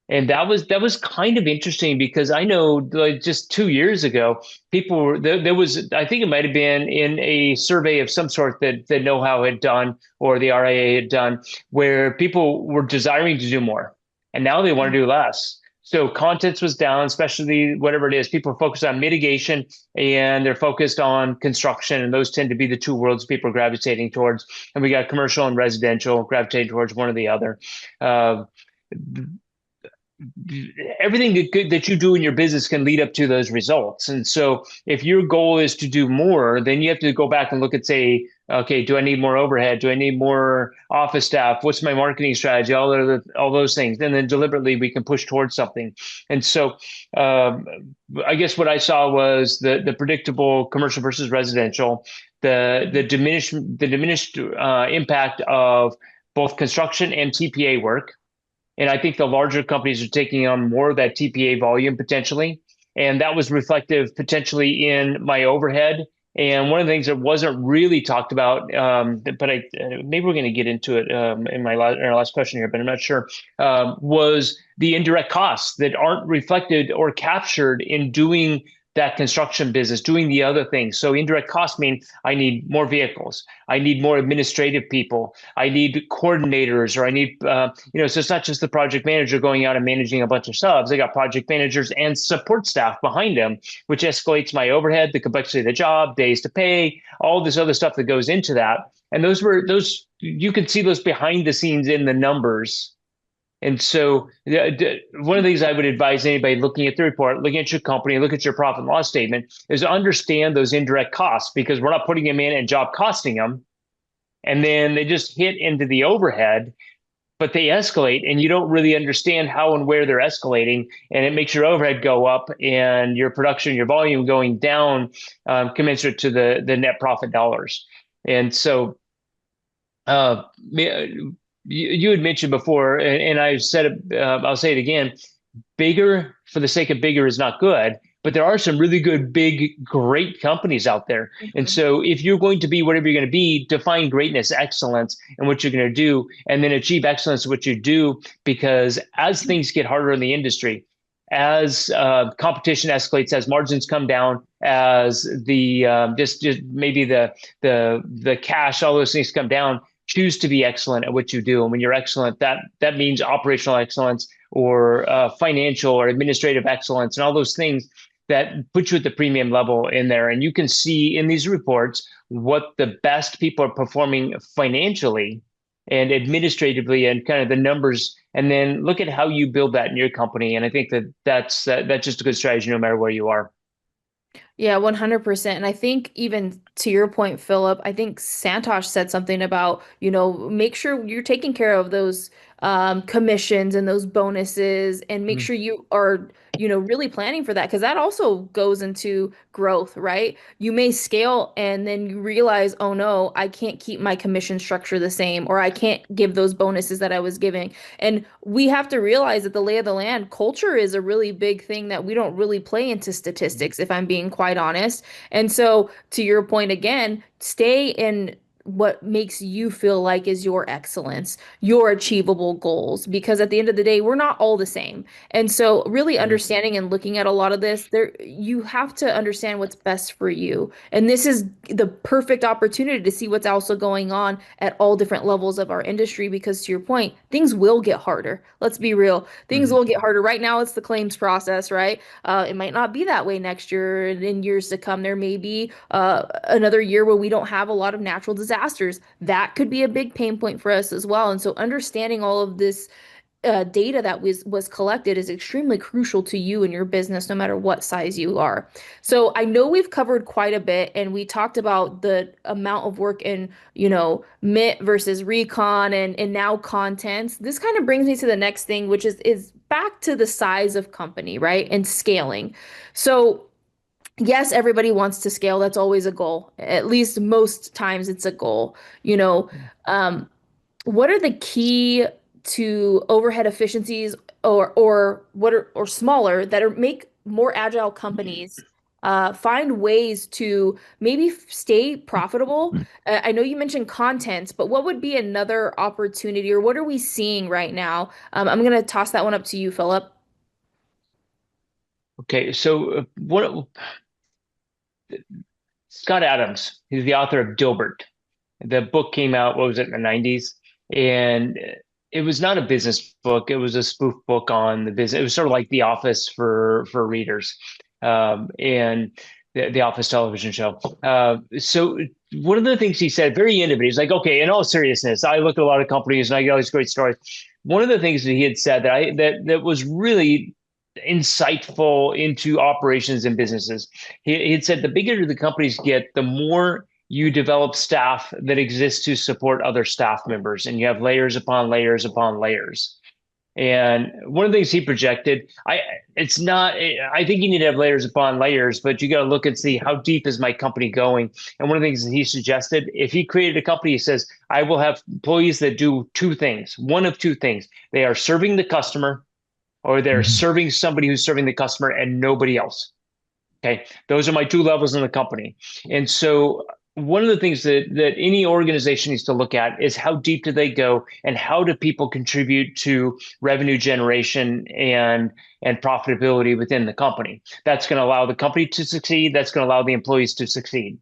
And that was kind of interesting because I know like just 2 years ago, people were there was I think it might have been in a survey of some sort that Know How had done or the RIA had done, where people were desiring to do more, and now they want to do less. So contents was down, especially whatever it is. People are focused on mitigation and they're focused on construction, and those tend to be the two worlds people are gravitating towards. And we got commercial and residential gravitating towards one or the other. Uh, Everything that you do in your business can lead up to those results. And so if your goal is to do more, then you have to go back and look at, say, okay, do I need more overhead? Do I need more office staff? What's my marketing strategy? All those things. And then deliberately we can push towards something. And so I guess what I saw was the predictable commercial versus residential, the diminished impact of both construction and TPA work. And I think the larger companies are taking on more of that TPA volume potentially. And that was reflective potentially in my overhead. And one of the things that wasn't really talked about, but maybe we're going to get into it in our last question here, but I'm not sure, was the indirect costs that aren't reflected or captured in doing that construction business, doing the other things. So indirect costs mean I need more vehicles, I need more administrative people, I need coordinators, or I need, so it's not just the project manager going out and managing a bunch of subs. I got project managers and support staff behind them, which escalates my overhead, the complexity of the job, days to pay, all this other stuff that goes into that. And those you can see those behind the scenes in the numbers. And so one of the things I would advise anybody looking at the report, looking at your company, look at your profit and loss statement, is understand those indirect costs, because we're not putting them in and job costing them. And then they just hit into the overhead, but they escalate and you don't really understand how and where they're escalating. And it makes your overhead go up and your production, your volume going down, commensurate to the net profit dollars. And so you had mentioned before, and I said it, I'll say it again, bigger for the sake of bigger is not good. but there are some really good, big, great companies out there. And Mhm. so if you're going to be whatever you're going to be, define greatness, excellence, and what you're going to do, and then achieve excellence in what you do. Because as things get harder in the industry, as competition escalates, as margins come down, as the just maybe the cash, all those things come down. Choose to be excellent at what you do, and when you're excellent, that means operational excellence or financial or administrative excellence, and all those things that put you at the premium level in there. And you can see in these reports what the best people are performing financially and administratively, and kind of the numbers, and then look at how you build that in your company. And I think that's just a good strategy no matter where you are. Yeah, 100%. And I think even to your point, Philip, I think Santosh said something about, make sure you're taking care of those commissions and those bonuses and make Mhm. sure you are, really planning for that because that also goes into growth, right? You may scale and then you realize, oh no, I can't keep my commission structure the same or I can't give those bonuses that I was giving. And we have to realize that the lay of the land, culture is a really big thing that we don't really play into statistics, if I'm being quite honest. And so, to your point again, stay in what makes you feel like is your excellence, your achievable goals, because at the end of the day, we're not all the same. And so, really Mhm. understanding and looking at a lot of this, there you have to understand what's best for you. And this is the perfect opportunity to see what's also going on at all different levels of our industry because to your point, things will get harder. Let's be real. Things Mhm. will get harder. Right now, it's the claims process, right? It might not be that way next year and in years to come. There may be another year where we don't have a lot of natural disasters. That could be a big pain point for us as well. And so understanding all of this data that was collected is extremely crucial to you and your business, no matter what size you are. So I know we've covered quite a bit, and we talked about the amount of work in, MIT versus recon and now contents. This kind of brings me to the next thing, which is back to the size of company, right? And scaling. So yes, everybody wants to scale. That's always a goal. At least most times it's a goal. You know, um, what are the key to overhead efficiencies or what are or smaller that are make more agile companies find ways to maybe stay profitable? I know you mentioned content, but what would be another opportunity or what are we seeing right now? I'm gonna toss that one up to you, Philip. Okay, so what Scott Adams, he's the author of Dilbert. The book came out, what was it, in the 90s? And it was not a business book. It was a spoof book on the business. It was sort of like The Office for readers, and the Office television show. So one of the things he said, very end of it, he's like, okay, in all seriousness, I look at a lot of companies and I get all these great stories. One of the things that he had said that was really insightful into operations and businesses. He had said the bigger the companies get, the more you develop staff that exist to support other staff members, and you have layers upon layers upon layers. And one of the things he projected, it's not, I think you need to have layers upon layers, but you got to look and see how deep is my company going. And one of the things that he suggested, if he created a company, he says, I will have employees that do two things, one of two things. They are serving the customer, or they're Mhm. serving somebody who's serving the customer and nobody else. Okay, those are my two levels in the company. And so one of the things that any organization needs to look at is how deep do they go and how do people contribute to revenue generation and profitability within the company. That's going to allow the company to succeed. That's going to allow the employees to succeed.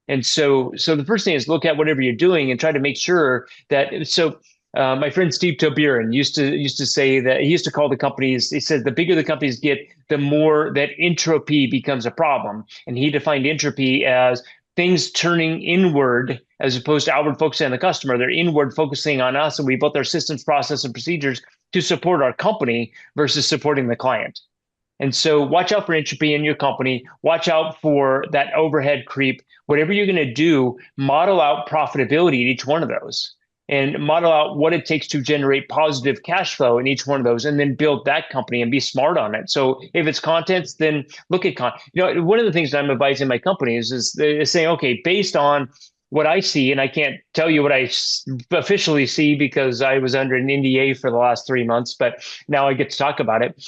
And so the first thing is look at whatever you're doing and try to make sure that so my friend Steve Tobirin used to say that he used to call the companies. He said the bigger the companies get, the more that entropy becomes a problem. And he defined entropy as things turning inward as opposed to outward focusing on the customer. They're inward focusing on us, and we built our systems, process, and procedures to support our company versus supporting the client. And so watch out for entropy in your company. Watch out for that overhead creep. Whatever you're going to do, model out profitability in each one of those and model out what it takes to generate positive cash flow in each one of those and then build that company and be smart on it. So if it's contents, then look at content. One of the things that I'm advising my companies is saying, okay, based on what I see, and I can't tell you what I officially see because I was under an NDA for the last 3 months, but now I get to talk about it.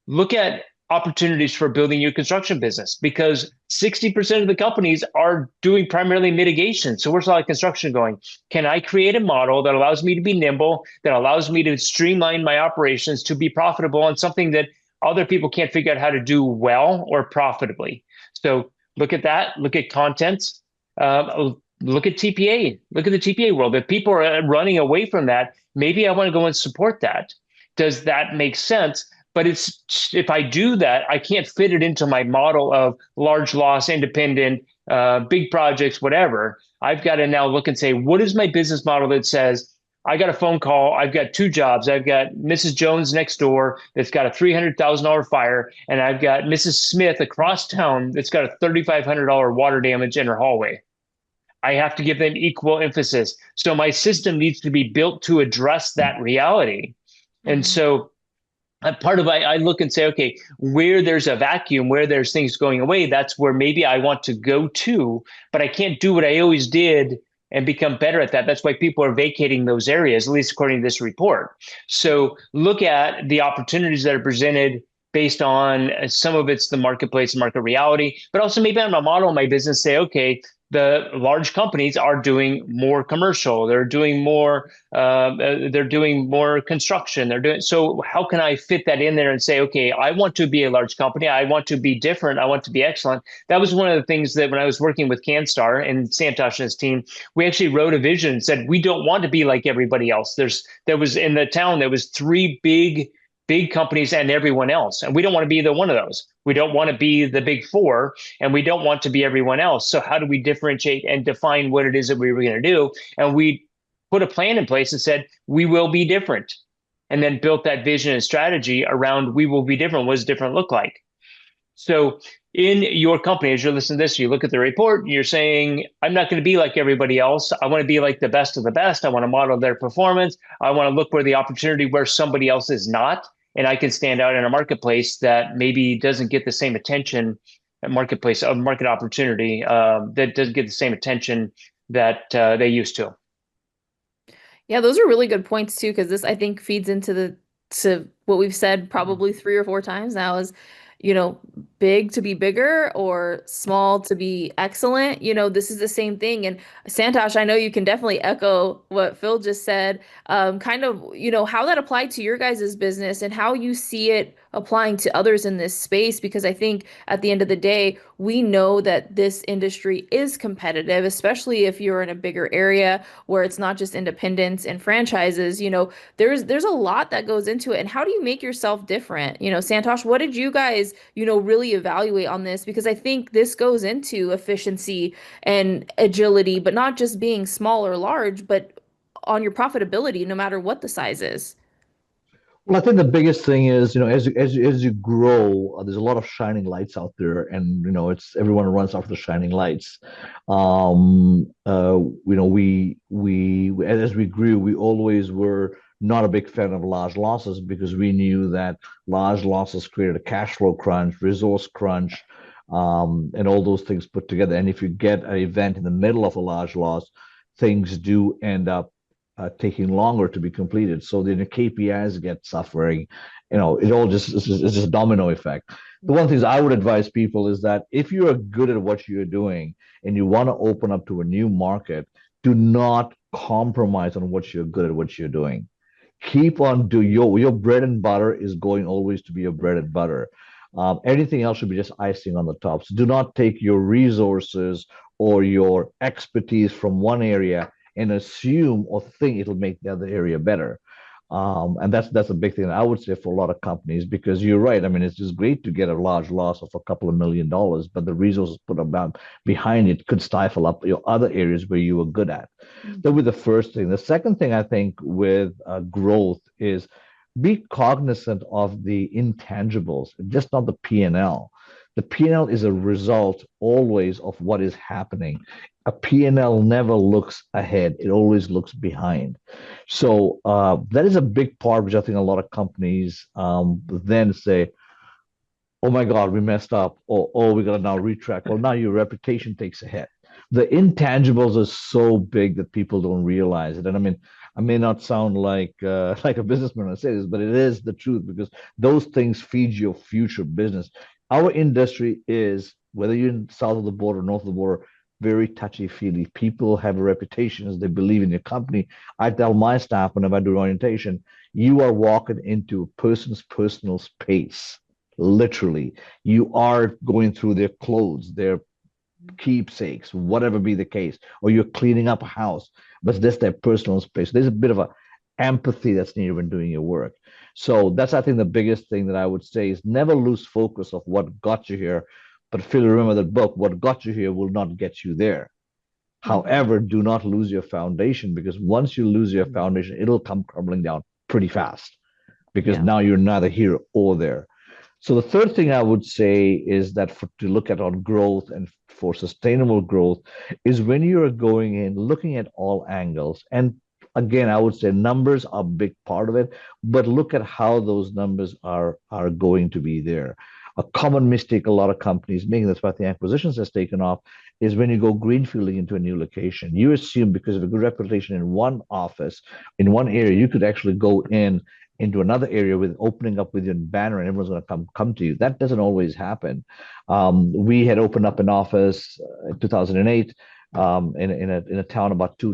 Look at opportunities for building your construction business because 60% of the companies are doing primarily mitigation. So where's all that construction going? Can I create a model that allows me to be nimble, that allows me to streamline my operations to be profitable on something that other people can't figure out how to do well or profitably? So look at that, look at contents, look at TPA, look at the TPA world. If people are running away from that, maybe I want to go and support that. Does that make sense? But it's if I do that, I can't fit it into my model of large loss, independent, big projects, whatever. I've got to now look and say, what is my business model that says I got a phone call, I've got two jobs, I've got Mrs. Jones next door that's got a $300,000 fire, and I've got Mrs. Smith across town that's got a $3,500 water damage in her hallway. I have to give them equal emphasis. So my system needs to be built to address that reality. And Mhm. so part of I look and say, okay, where there's a vacuum, where there's things going away, that's where maybe I want to go to, but I can't do what I always did and become better at that. That's why people are vacating those areas, at least according to this report. So look at the opportunities that are presented based on some of it's the marketplace, market reality, but also maybe I'm a model in my business, say, okay, the large companies are doing more commercial, they're doing more construction, they're doing, so how can I fit that in there and say, okay, I want to be a large company, I want to be different, I want to be excellent. That was one of the things that when I was working with CanStar and Santosh and his team, we actually wrote a vision and said we don't want to be like everybody else. There was in the town, there was three big companies and everyone else, and we don't want to be either one of those. We don't want to be the big four, and we don't want to be everyone else. So how do we differentiate and define what it is that we were going to do? And we put a plan in place and said we will be different, and then built that vision and strategy around we will be different. What does different look like? So in your company, as you're listening to this, you look at the report, and you're saying, I'm not going to be like everybody else. I want to be like the best of the best. I want to model their performance. I want to look where the opportunity where somebody else is not. And I can stand out in a marketplace that maybe doesn't get the same attention, a marketplace, a market opportunity that doesn't get the same attention that they used to. Yeah, those are really good points too, because this I think feeds into the to what we've said probably 3 or 4 times now is, big to be bigger or small to be excellent. This is the same thing. And Santosh, I know you can definitely echo what Phil just said, kind of, how that applied to your guys' business and how you see it applying to others in this space. Because I think at the end of the day, we know that this industry is competitive, especially if you're in a bigger area where it's not just independents and franchises. There's a lot that goes into it. And how do you make yourself different? Santosh, what did you guys, really evaluate on this? Because I think this goes into efficiency and agility, but not just being small or large, but on your profitability, no matter what the size is. Well, I think the biggest thing is, as you grow, there's a lot of shining lights out there, and it's everyone runs after the shining lights. As we grew, we always were not a big fan of large losses because we knew that large losses created a cash flow crunch, resource crunch, and all those things put together. And if you get an event in the middle of a large loss, things do end up taking longer to be completed. So then the KPIs get suffering. It all it's just a domino effect. The one thing I would advise people is that if you are good at what you're doing and you want to open up to a new market, do not compromise on what you're good at what you're doing. Keep on do your bread and butter is going always to be your bread and butter. Anything else should be just icing on the top. So do not take your resources or your expertise from one area and assume or think it'll make the other area better. And that's a big thing I would say for a lot of companies, because you're right. I mean, it's just great to get a large loss of a couple of $1 million, but the resources put about behind it could stifle up your other areas where you were good at. That would be the first thing. The second thing I think with growth is be cognizant of the intangibles, just not the P&L. The P&L is a result always of what is happening. A P&L never looks ahead, it always looks behind. So that is a big part, which I think a lot of companies then say, oh my God, we messed up, or oh, we got to now retrack, or now your reputation takes a hit. The intangibles are so big that people don't realize it. And I mean, I may not sound like like a businessman when I say this, but it is the truth because those things feed your future business. Our industry is, whether you're in south of the border, north of the border, very touchy-feely. People have a reputation as they believe in your company. I tell my staff whenever I do orientation, you are walking into a person's personal space. Literally, you are going through their clothes, their keepsakes, whatever be the case, or you're cleaning up a house, but that's their personal space. There's a bit of a empathy that's needed when doing your work. So that's, I think, the biggest thing that I would say is never lose focus of what got you here. But Phil, remember that book, what got you here will not get you there. Hmm. However, do not lose your foundation because once you lose your foundation, it'll come crumbling down pretty fast because Yeah. now you're neither here or there. So the third thing I would say is that to look at on growth and for sustainable growth is when you're going in, looking at all angles. And again, I would say numbers are a big part of it, but look at how those numbers are going to be there. A common mistake a lot of companies make, that's why the acquisitions has taken off, is when you go greenfielding into a new location. You assume because of a good reputation in one office, in one area, you could actually go in into another area with opening up with your banner and everyone's going to come to you. That doesn't always happen. We had opened up an office in 2008 in a town about two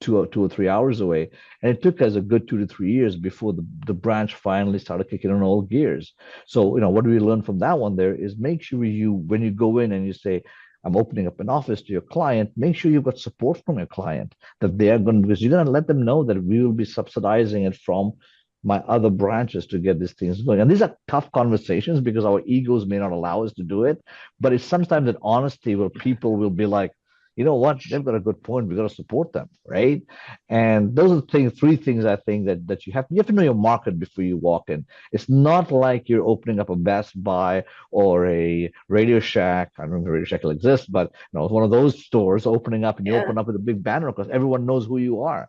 or 3 hours away, and it took us a good 2 to 3 years before the branch finally started kicking on all gears. So what do we learn from that one? There is make sure you when you go in and you say, I'm opening up an office to your client, make sure you've got support from your client that they are going to, because you're going to let them know that we will be subsidizing it from my other branches to get these things going. And these are tough conversations because our egos may not allow us to do it. But it's sometimes that honesty where people will be like, you know what, they've got a good point. We got to support them, right? And those are the things, three things I think that you have to know your market before you walk in. It's not like you're opening up a Best Buy or a Radio Shack. I don't know if Radio Shack will exist, but it's one of those stores opening up and you Yeah. open up with a big banner because everyone knows who you are,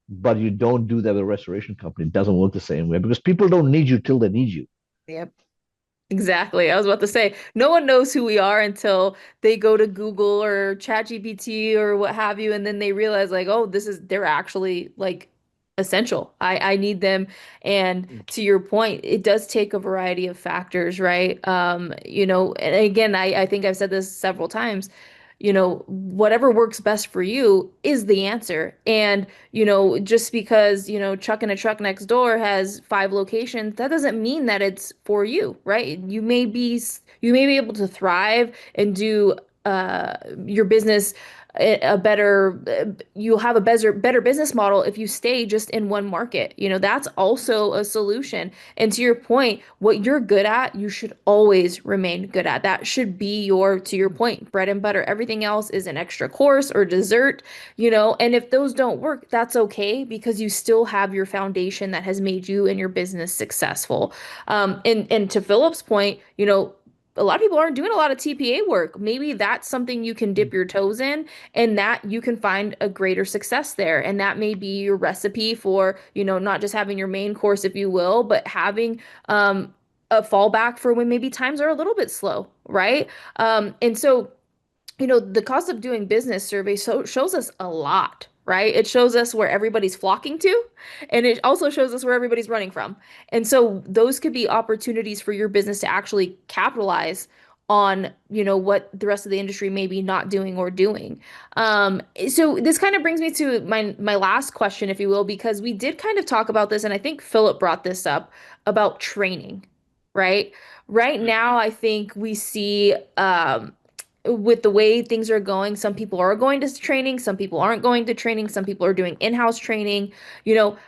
but you don't do that with a restoration company. It doesn't work the same way because people don't need you till they need you. Yep. Exactly. I was about to say, no one knows who we are until they go to Google or ChatGPT or what have you, and then they realize like, oh, they're actually like essential. I need them. And to your point, it does take a variety of factors, right? And again, I think I've said this several times, whatever works best for you is the answer. And just because, Chuck in a Truck next door has 5 locations, that doesn't mean that it's for you, right? You may be able to thrive and do your business a better you'll have a better business model if you stay just in one market. That's also a solution. And to your point, what you're good at, you should always remain good at. That should be to your point, bread and butter. Everything else is an extra course or dessert, and if those don't work, that's okay because you still have your foundation that has made you and your business successful. And to Philip's point, a lot of people aren't doing a lot of TPA work. Maybe that's something you can dip your toes in and that you can find a greater success there. And that may be your recipe for, not just having your main course, if you will, but having a fallback for when maybe times are a little bit slow, right? And so the cost of doing business survey shows us a lot, right? It shows us where everybody's flocking to, and it also shows us where everybody's running from. And so those could be opportunities for your business to actually capitalize on, what the rest of the industry may be not doing or doing. So this kind of brings me to my last question, if you will, because we did kind of talk about this, and I think Philip brought this up about training, right? Right now, I think we see with the way things are going, some people are going to training, some people aren't going to training, some people are doing in-house training.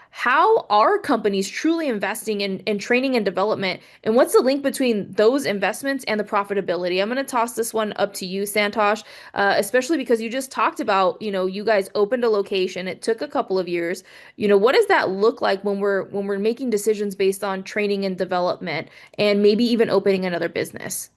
How are companies truly investing in training and development? And what's the link between those investments and the profitability? I'm going to toss this one up to you, Santosh, especially because you just talked about, you guys opened a location. It took a couple of years. What does that look like when we're making decisions based on training and development and maybe even opening another business?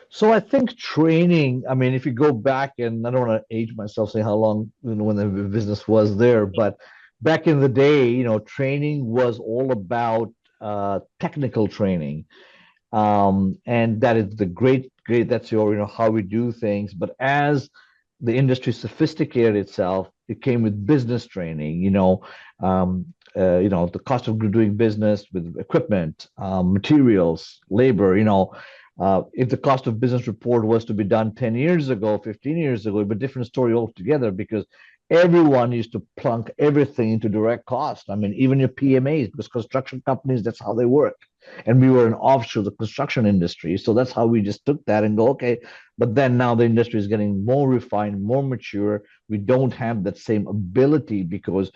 So I think training, I mean, if you go back, and I don't want to age myself saying how long when the business was there, but back in the day, training was all about technical training. And that is the great, that's your, how we do things. But as the industry sophisticated itself, it came with business training, the cost of doing business with equipment, materials, labor, if the cost of business report was to be done 10 years ago, 15 years ago, it'd be a different story altogether because everyone used to plunk everything into direct cost. I mean, even your PMAs, because construction companies, that's how they work. And we were an offshore of the construction industry. So that's how we just took that and go, okay. But then now the industry is getting more refined, more mature. We don't have that same ability because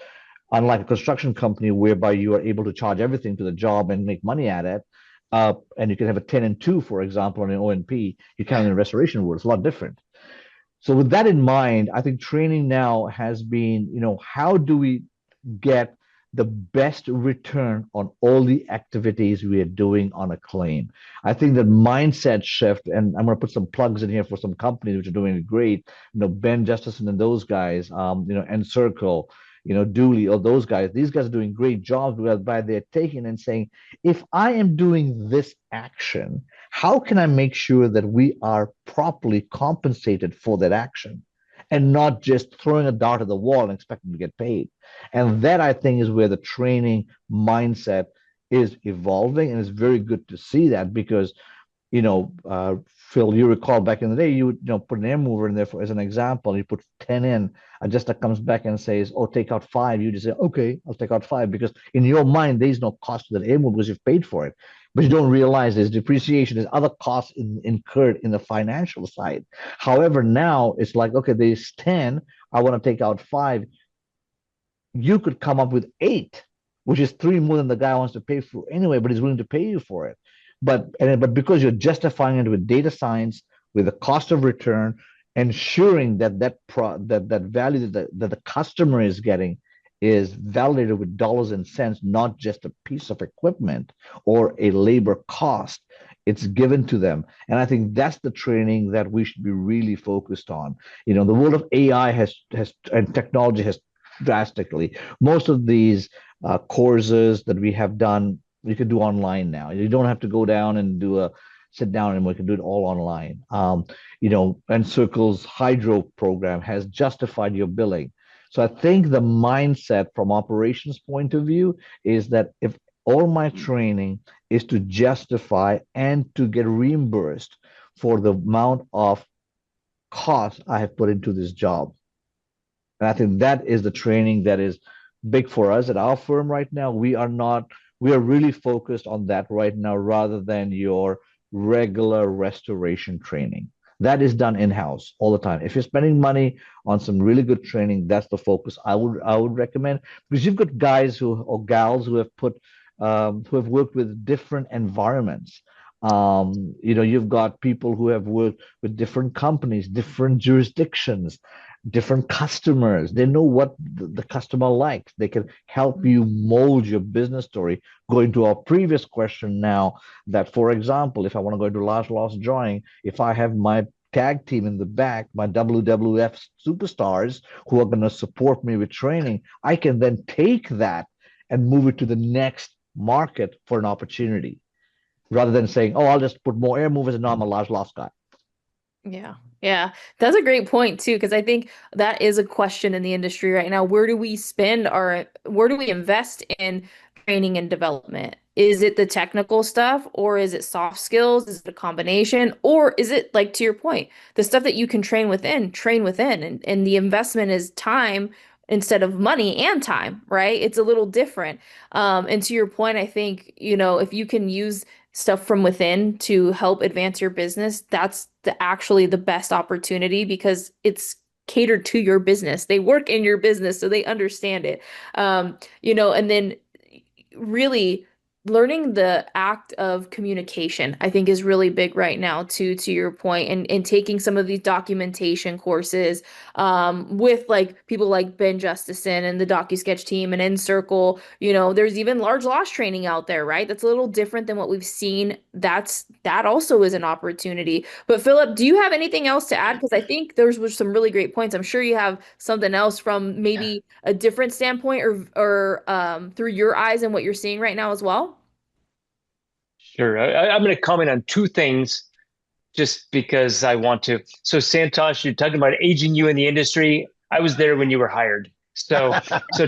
unlike a construction company whereby you are able to charge everything to the job and make money at it, and you can have a 10 and 2, for example, on an O&P, you can in the restoration world. It's a lot different. So with that in mind, I think training now has been, how do we get the best return on all the activities we are doing on a claim? I think that mindset shift, and I'm going to put some plugs in here for some companies which are doing great, Ben Justison and those guys, Encircle, Dooley, all those guys, these guys are doing great jobs whereby they're taking and saying, if I am doing this action, how can I make sure that we are properly compensated for that action and not just throwing a dart at the wall and expecting to get paid? And that I think is where the training mindset is evolving. And it's very good to see that because Phil, you recall back in the day, you would, put an air mover in there as an example. You put 10 in, adjuster comes back and says, oh, take out five. You just say, okay, I'll take out five because in your mind, there's no cost to that air mover because you've paid for it. But you don't realize there's depreciation, there's other costs incurred in the financial side. However, now it's like, okay, there's 10, I want to take out five. You could come up with eight, which is three more than the guy wants to pay for anyway, but he's willing to pay you for it. But because you're justifying it with data science, with the cost of return, ensuring that value that the customer is getting is validated with dollars and cents, not just a piece of equipment or a labor cost. It's given to them. And I think that's the training that we should be really focused on. The world of AI has and technology has drastically. Most of these courses that we have done, you can do online now. You don't have to go down and sit down and we can do it all online. And Circle's Hydro program has justified your billing. So I think the mindset from operations point of view is that if all my training is to justify and to get reimbursed for the amount of cost I have put into this job. And I think that is the training that is big for us at our firm right now. We are really focused on that right now rather than your regular restoration training. That is done in-house all the time. If you're spending money on some really good training, that's the focus I would recommend because you've got guys or gals who have worked with different environments. You've got people who have worked with different companies, different jurisdictions, different customers. They know what the customer likes. They can help you mold your business story. Going to our previous question now, that for example, if I want to go into large loss drawing, if I have my tag team in the back, my WWF superstars who are going to support me with training, I can then take that and move it to the next market for an opportunity rather than saying, oh, I'll just put more air movers and now I'm a large loss guy. Yeah. Yeah. That's a great point too, because I think that is a question in the industry right now. Where do we invest in training and development? Is it the technical stuff or is it soft skills? Is it a combination? Or is it like to your point, the stuff that you can train within, and the investment is time instead of money and time, right? It's a little different. And to your point, I think, if you can use stuff from within to help advance your business, that's actually the best opportunity because it's catered to your business. They work in your business, so they understand it. And then really learning the act of communication, I think is really big right now to your point, and taking some of these documentation courses with like people like Ben Justison and the DocuSketch team and Encircle. There's even large loss training out there, right? That's a little different than what we've seen. That also is an opportunity. But Philip, do you have anything else to add? Because I think was some really great points. I'm sure you have something else from maybe a different standpoint or through your eyes and what you're seeing right now as well. Sure. I'm going to comment on two things. just because I want to. So Santosh, you're talking about aging you in the industry. I was there when you were hired. So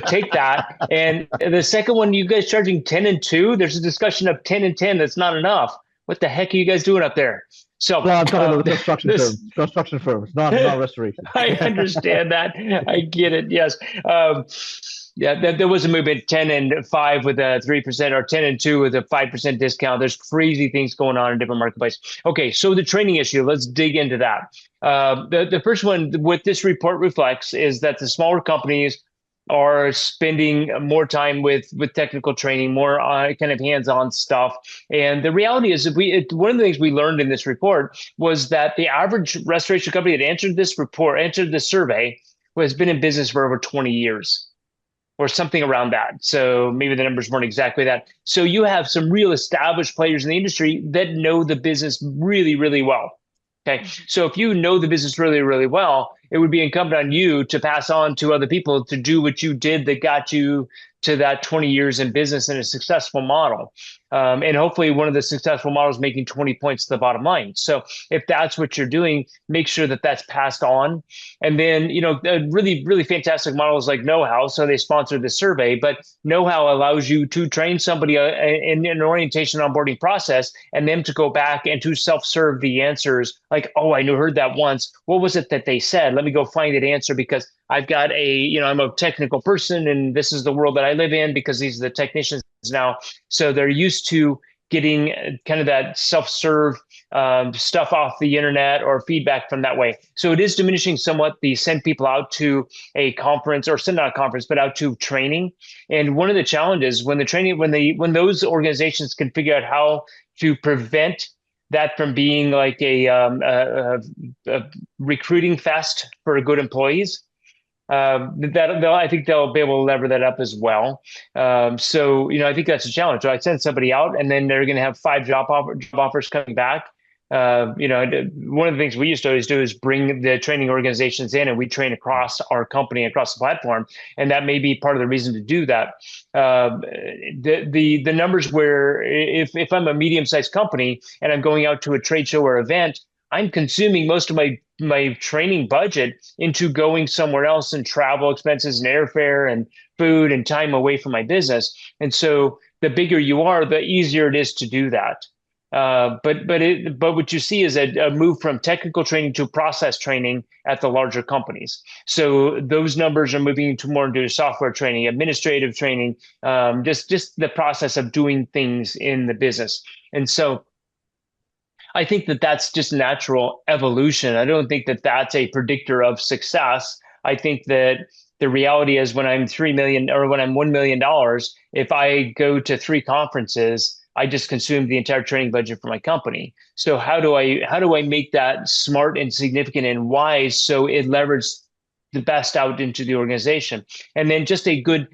take that. And the second one, you guys charging 10 and 2. There's a discussion of 10 and 10. That's not enough. What the heck are you guys doing up there? So Well, I'm talking about the construction this firms, construction firms, not restoration. I understand that. I get it. Yes. Um, yeah, there was a movement 10 and 5 with a 3% or 10 and 2 with a 5% discount. There's crazy things going on in different marketplaces. Okay, so the training issue, let's dig into that. The first one, what this report reflects is that the smaller companies are spending more time with technical training, more kind of hands-on stuff. And the reality is, one of the things we learned in this report was that the average restoration company that answered this survey, has been in business for over 20 years or something around that. So maybe the numbers weren't exactly that. So you have some real established players in the industry that know the business really, really well. Okay. So if you know the business really, really well, it would be incumbent on you to pass on to other people to do what you did that got you to that 20 years in business in a successful model. And hopefully one of the successful models making 20 points to the bottom line. So if that's what you're doing, make sure that that's passed on. And then, really, really fantastic models like Know-How. So they sponsored the survey, but Know-How allows you to train somebody in an orientation onboarding process and them to go back and to self-serve the answers like, oh, I heard that once. What was it that they said? Let me go find that answer because I've got I'm a technical person and this is the world that I live in because these are the technicians now. So they're used to getting kind of that self-serve stuff off the internet or feedback from that way. So it is diminishing somewhat the send people out to a conference or send out a conference, but out to training. And one of the challenges when when those organizations can figure out how to prevent that from being like a recruiting fest for good employees, I think they'll be able to lever that up as well. So I think that's a challenge. So I send somebody out, and then they're going to have 5 job offers coming back. One of the things we used to always do is bring the training organizations in, and we train across our company, across the platform, and that may be part of the reason to do that. The numbers where if I'm a medium-sized company and I'm going out to a trade show or event, I'm consuming most of my training budget into going somewhere else and travel expenses and airfare and food and time away from my business. And so the bigger you are, the easier it is to do that. But what you see is a move from technical training to process training at the larger companies. So those numbers are moving more into software training, administrative training, just the process of doing things in the business. And so I think that that's just natural evolution. I don't think that that's a predictor of success. I think that the reality is when I'm 3 million or when I'm $1 million, if I go to 3 conferences, I just consumed the entire training budget for my company. So how do I make that smart and significant and wise so it leverages the best out into the organization? And then just a good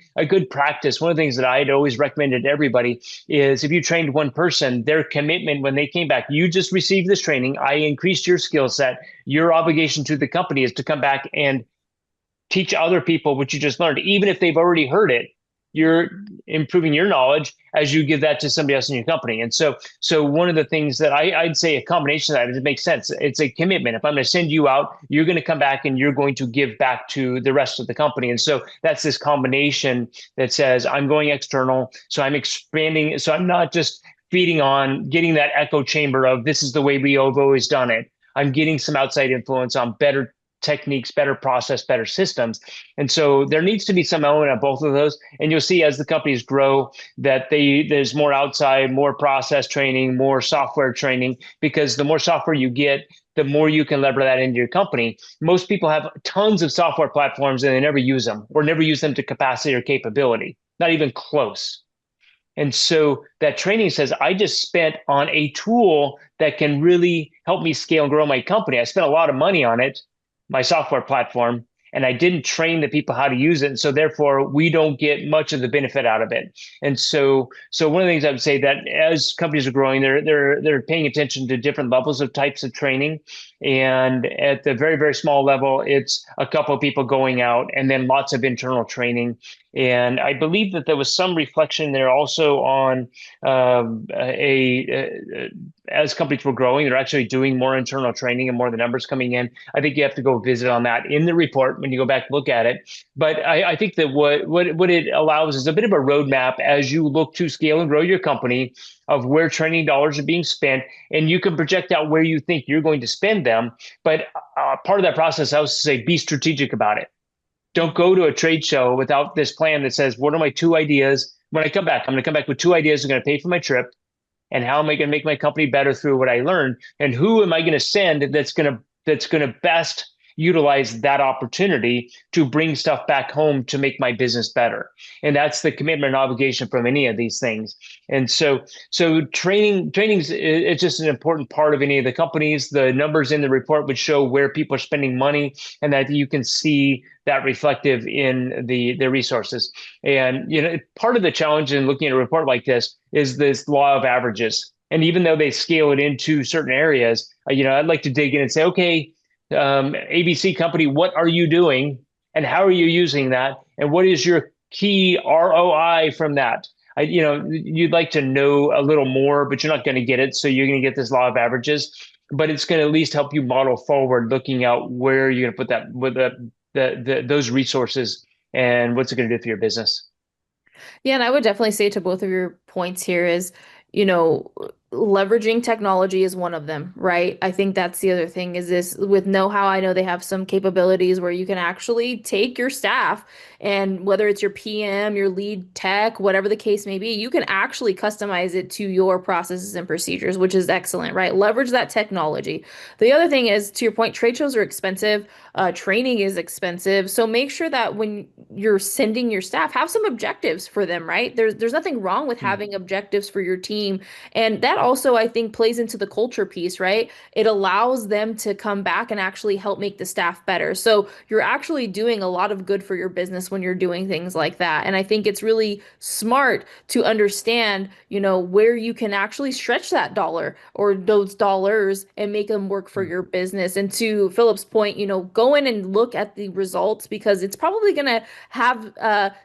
practice. One of the things that I'd always recommended to everybody is if you trained one person, their commitment when they came back, you just received this training, I increased your skill set. Your obligation to the company is to come back and teach other people what you just learned, even if they've already heard it. You're improving your knowledge as you give that to somebody else in your company. And so one of the things that I'd say a combination of that, it makes sense. It's a commitment. If I'm going to send you out, you're going to come back and you're going to give back to the rest of the company. And so that's this combination that says I'm going external. So I'm expanding. So I'm not just feeding on getting that echo chamber of this is the way we have always done it. I'm getting some outside influence on better techniques, better process, better systems. And so there needs to be some element of both of those. And you'll see as the companies grow that there's more outside, more process training, more software training, because the more software you get, the more you can lever that into your company. Most people have tons of software platforms and they never use them or never use them to capacity or capability, not even close. And so that training says, I just spent on a tool that can really help me scale and grow my company. I spent a lot of money on it, my software platform, and I didn't train the people how to use it. And so therefore we don't get much of the benefit out of it. And so one of the things I would say that as companies are growing, they're paying attention to different levels of types of training. And at the very, very small level, it's a couple of people going out and then lots of internal training. And I believe that there was some reflection there also on as companies were growing, they're actually doing more internal training and more of the numbers coming in. I think you have to go visit on that in the report when you go back and look at it. But I think that what it allows is a bit of a roadmap as you look to scale and grow your company of where training dollars are being spent, and you can project out where you think you're going to spend them. But part of that process, I was to say, be strategic about it. Don't go to a trade show without this plan that says, what are my two ideas? When I come back, I'm going to come back with two ideas. I'm going to pay for my trip. And how am I going to make my company better through what I learned? And who am I going to send that's going to best utilize that opportunity to bring stuff back home to make my business better? And that's the commitment and obligation from any of these things. And so training's it's just an important part of any of the companies. The numbers in the report would show where people are spending money, and that you can see that reflective in the resources. And part of the challenge in looking at a report like this is this law of averages. And even though they scale it into certain areas, I'd like to dig in and say, okay, ABC company, what are you doing, and how are you using that, and what is your key ROI from that? You'd like to know a little more, but you're not going to get it, so you're going to get this law of averages. But it's going to at least help you model forward, looking out where you're going to put that with those resources, and what's it going to do for your business. Yeah, and I would definitely say to both of your points here is, you know, leveraging technology is one of them, right? I think that's the other thing is this with know-how. I know they have some capabilities where you can actually take your staff and whether it's your PM, your lead tech, whatever the case may be, you can actually customize it to your processes and procedures, which is excellent, right? Leverage that technology. The other thing is, to your point, trade shows are expensive. Training is expensive. So make sure that when you're sending your staff, have some objectives for them, right? There's nothing wrong with Mm. having objectives for your team. And that also, I think, plays into the culture piece, right? It allows them to come back and actually help make the staff better. So you're actually doing a lot of good for your business when you're doing things like that. And I think it's really smart to understand, where you can actually stretch that dollar or those dollars and make them work for Mm. your business. And to Philip's point, go in and look at the results because it's probably going to have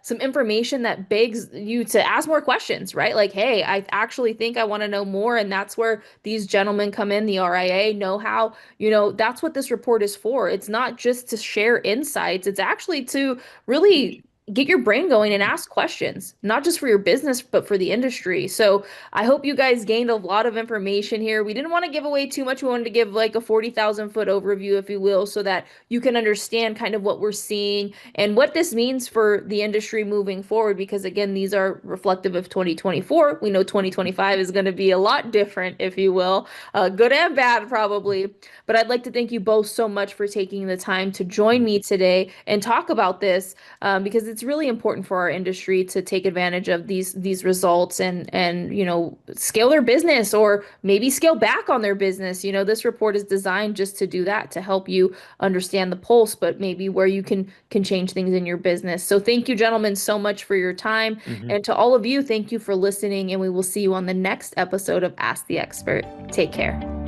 some information that begs you to ask more questions, right? Like, hey, I actually think I want to know more. And that's where these gentlemen come in, the RIA know how, that's what this report is for. It's not just to share insights, it's actually to really get your brain going and ask questions, not just for your business, but for the industry. So I hope you guys gained a lot of information here. We didn't want to give away too much. We wanted to give like a 40,000 foot overview, if you will, so that you can understand kind of what we're seeing and what this means for the industry moving forward. Because again, these are reflective of 2024. We know 2025 is going to be a lot different, if you will, good and bad, probably. But I'd like to thank you both so much for taking the time to join me today and talk about this because it's really important for our industry to take advantage of these results and scale their business or maybe scale back on their business. This report is designed just to do that, to help you understand the pulse, but maybe where you can change things in your business. So thank you, gentlemen, so much for your time. Mhm. And to all of you, thank you for listening, and we will see you on the next episode of Ask the Expert. Take care.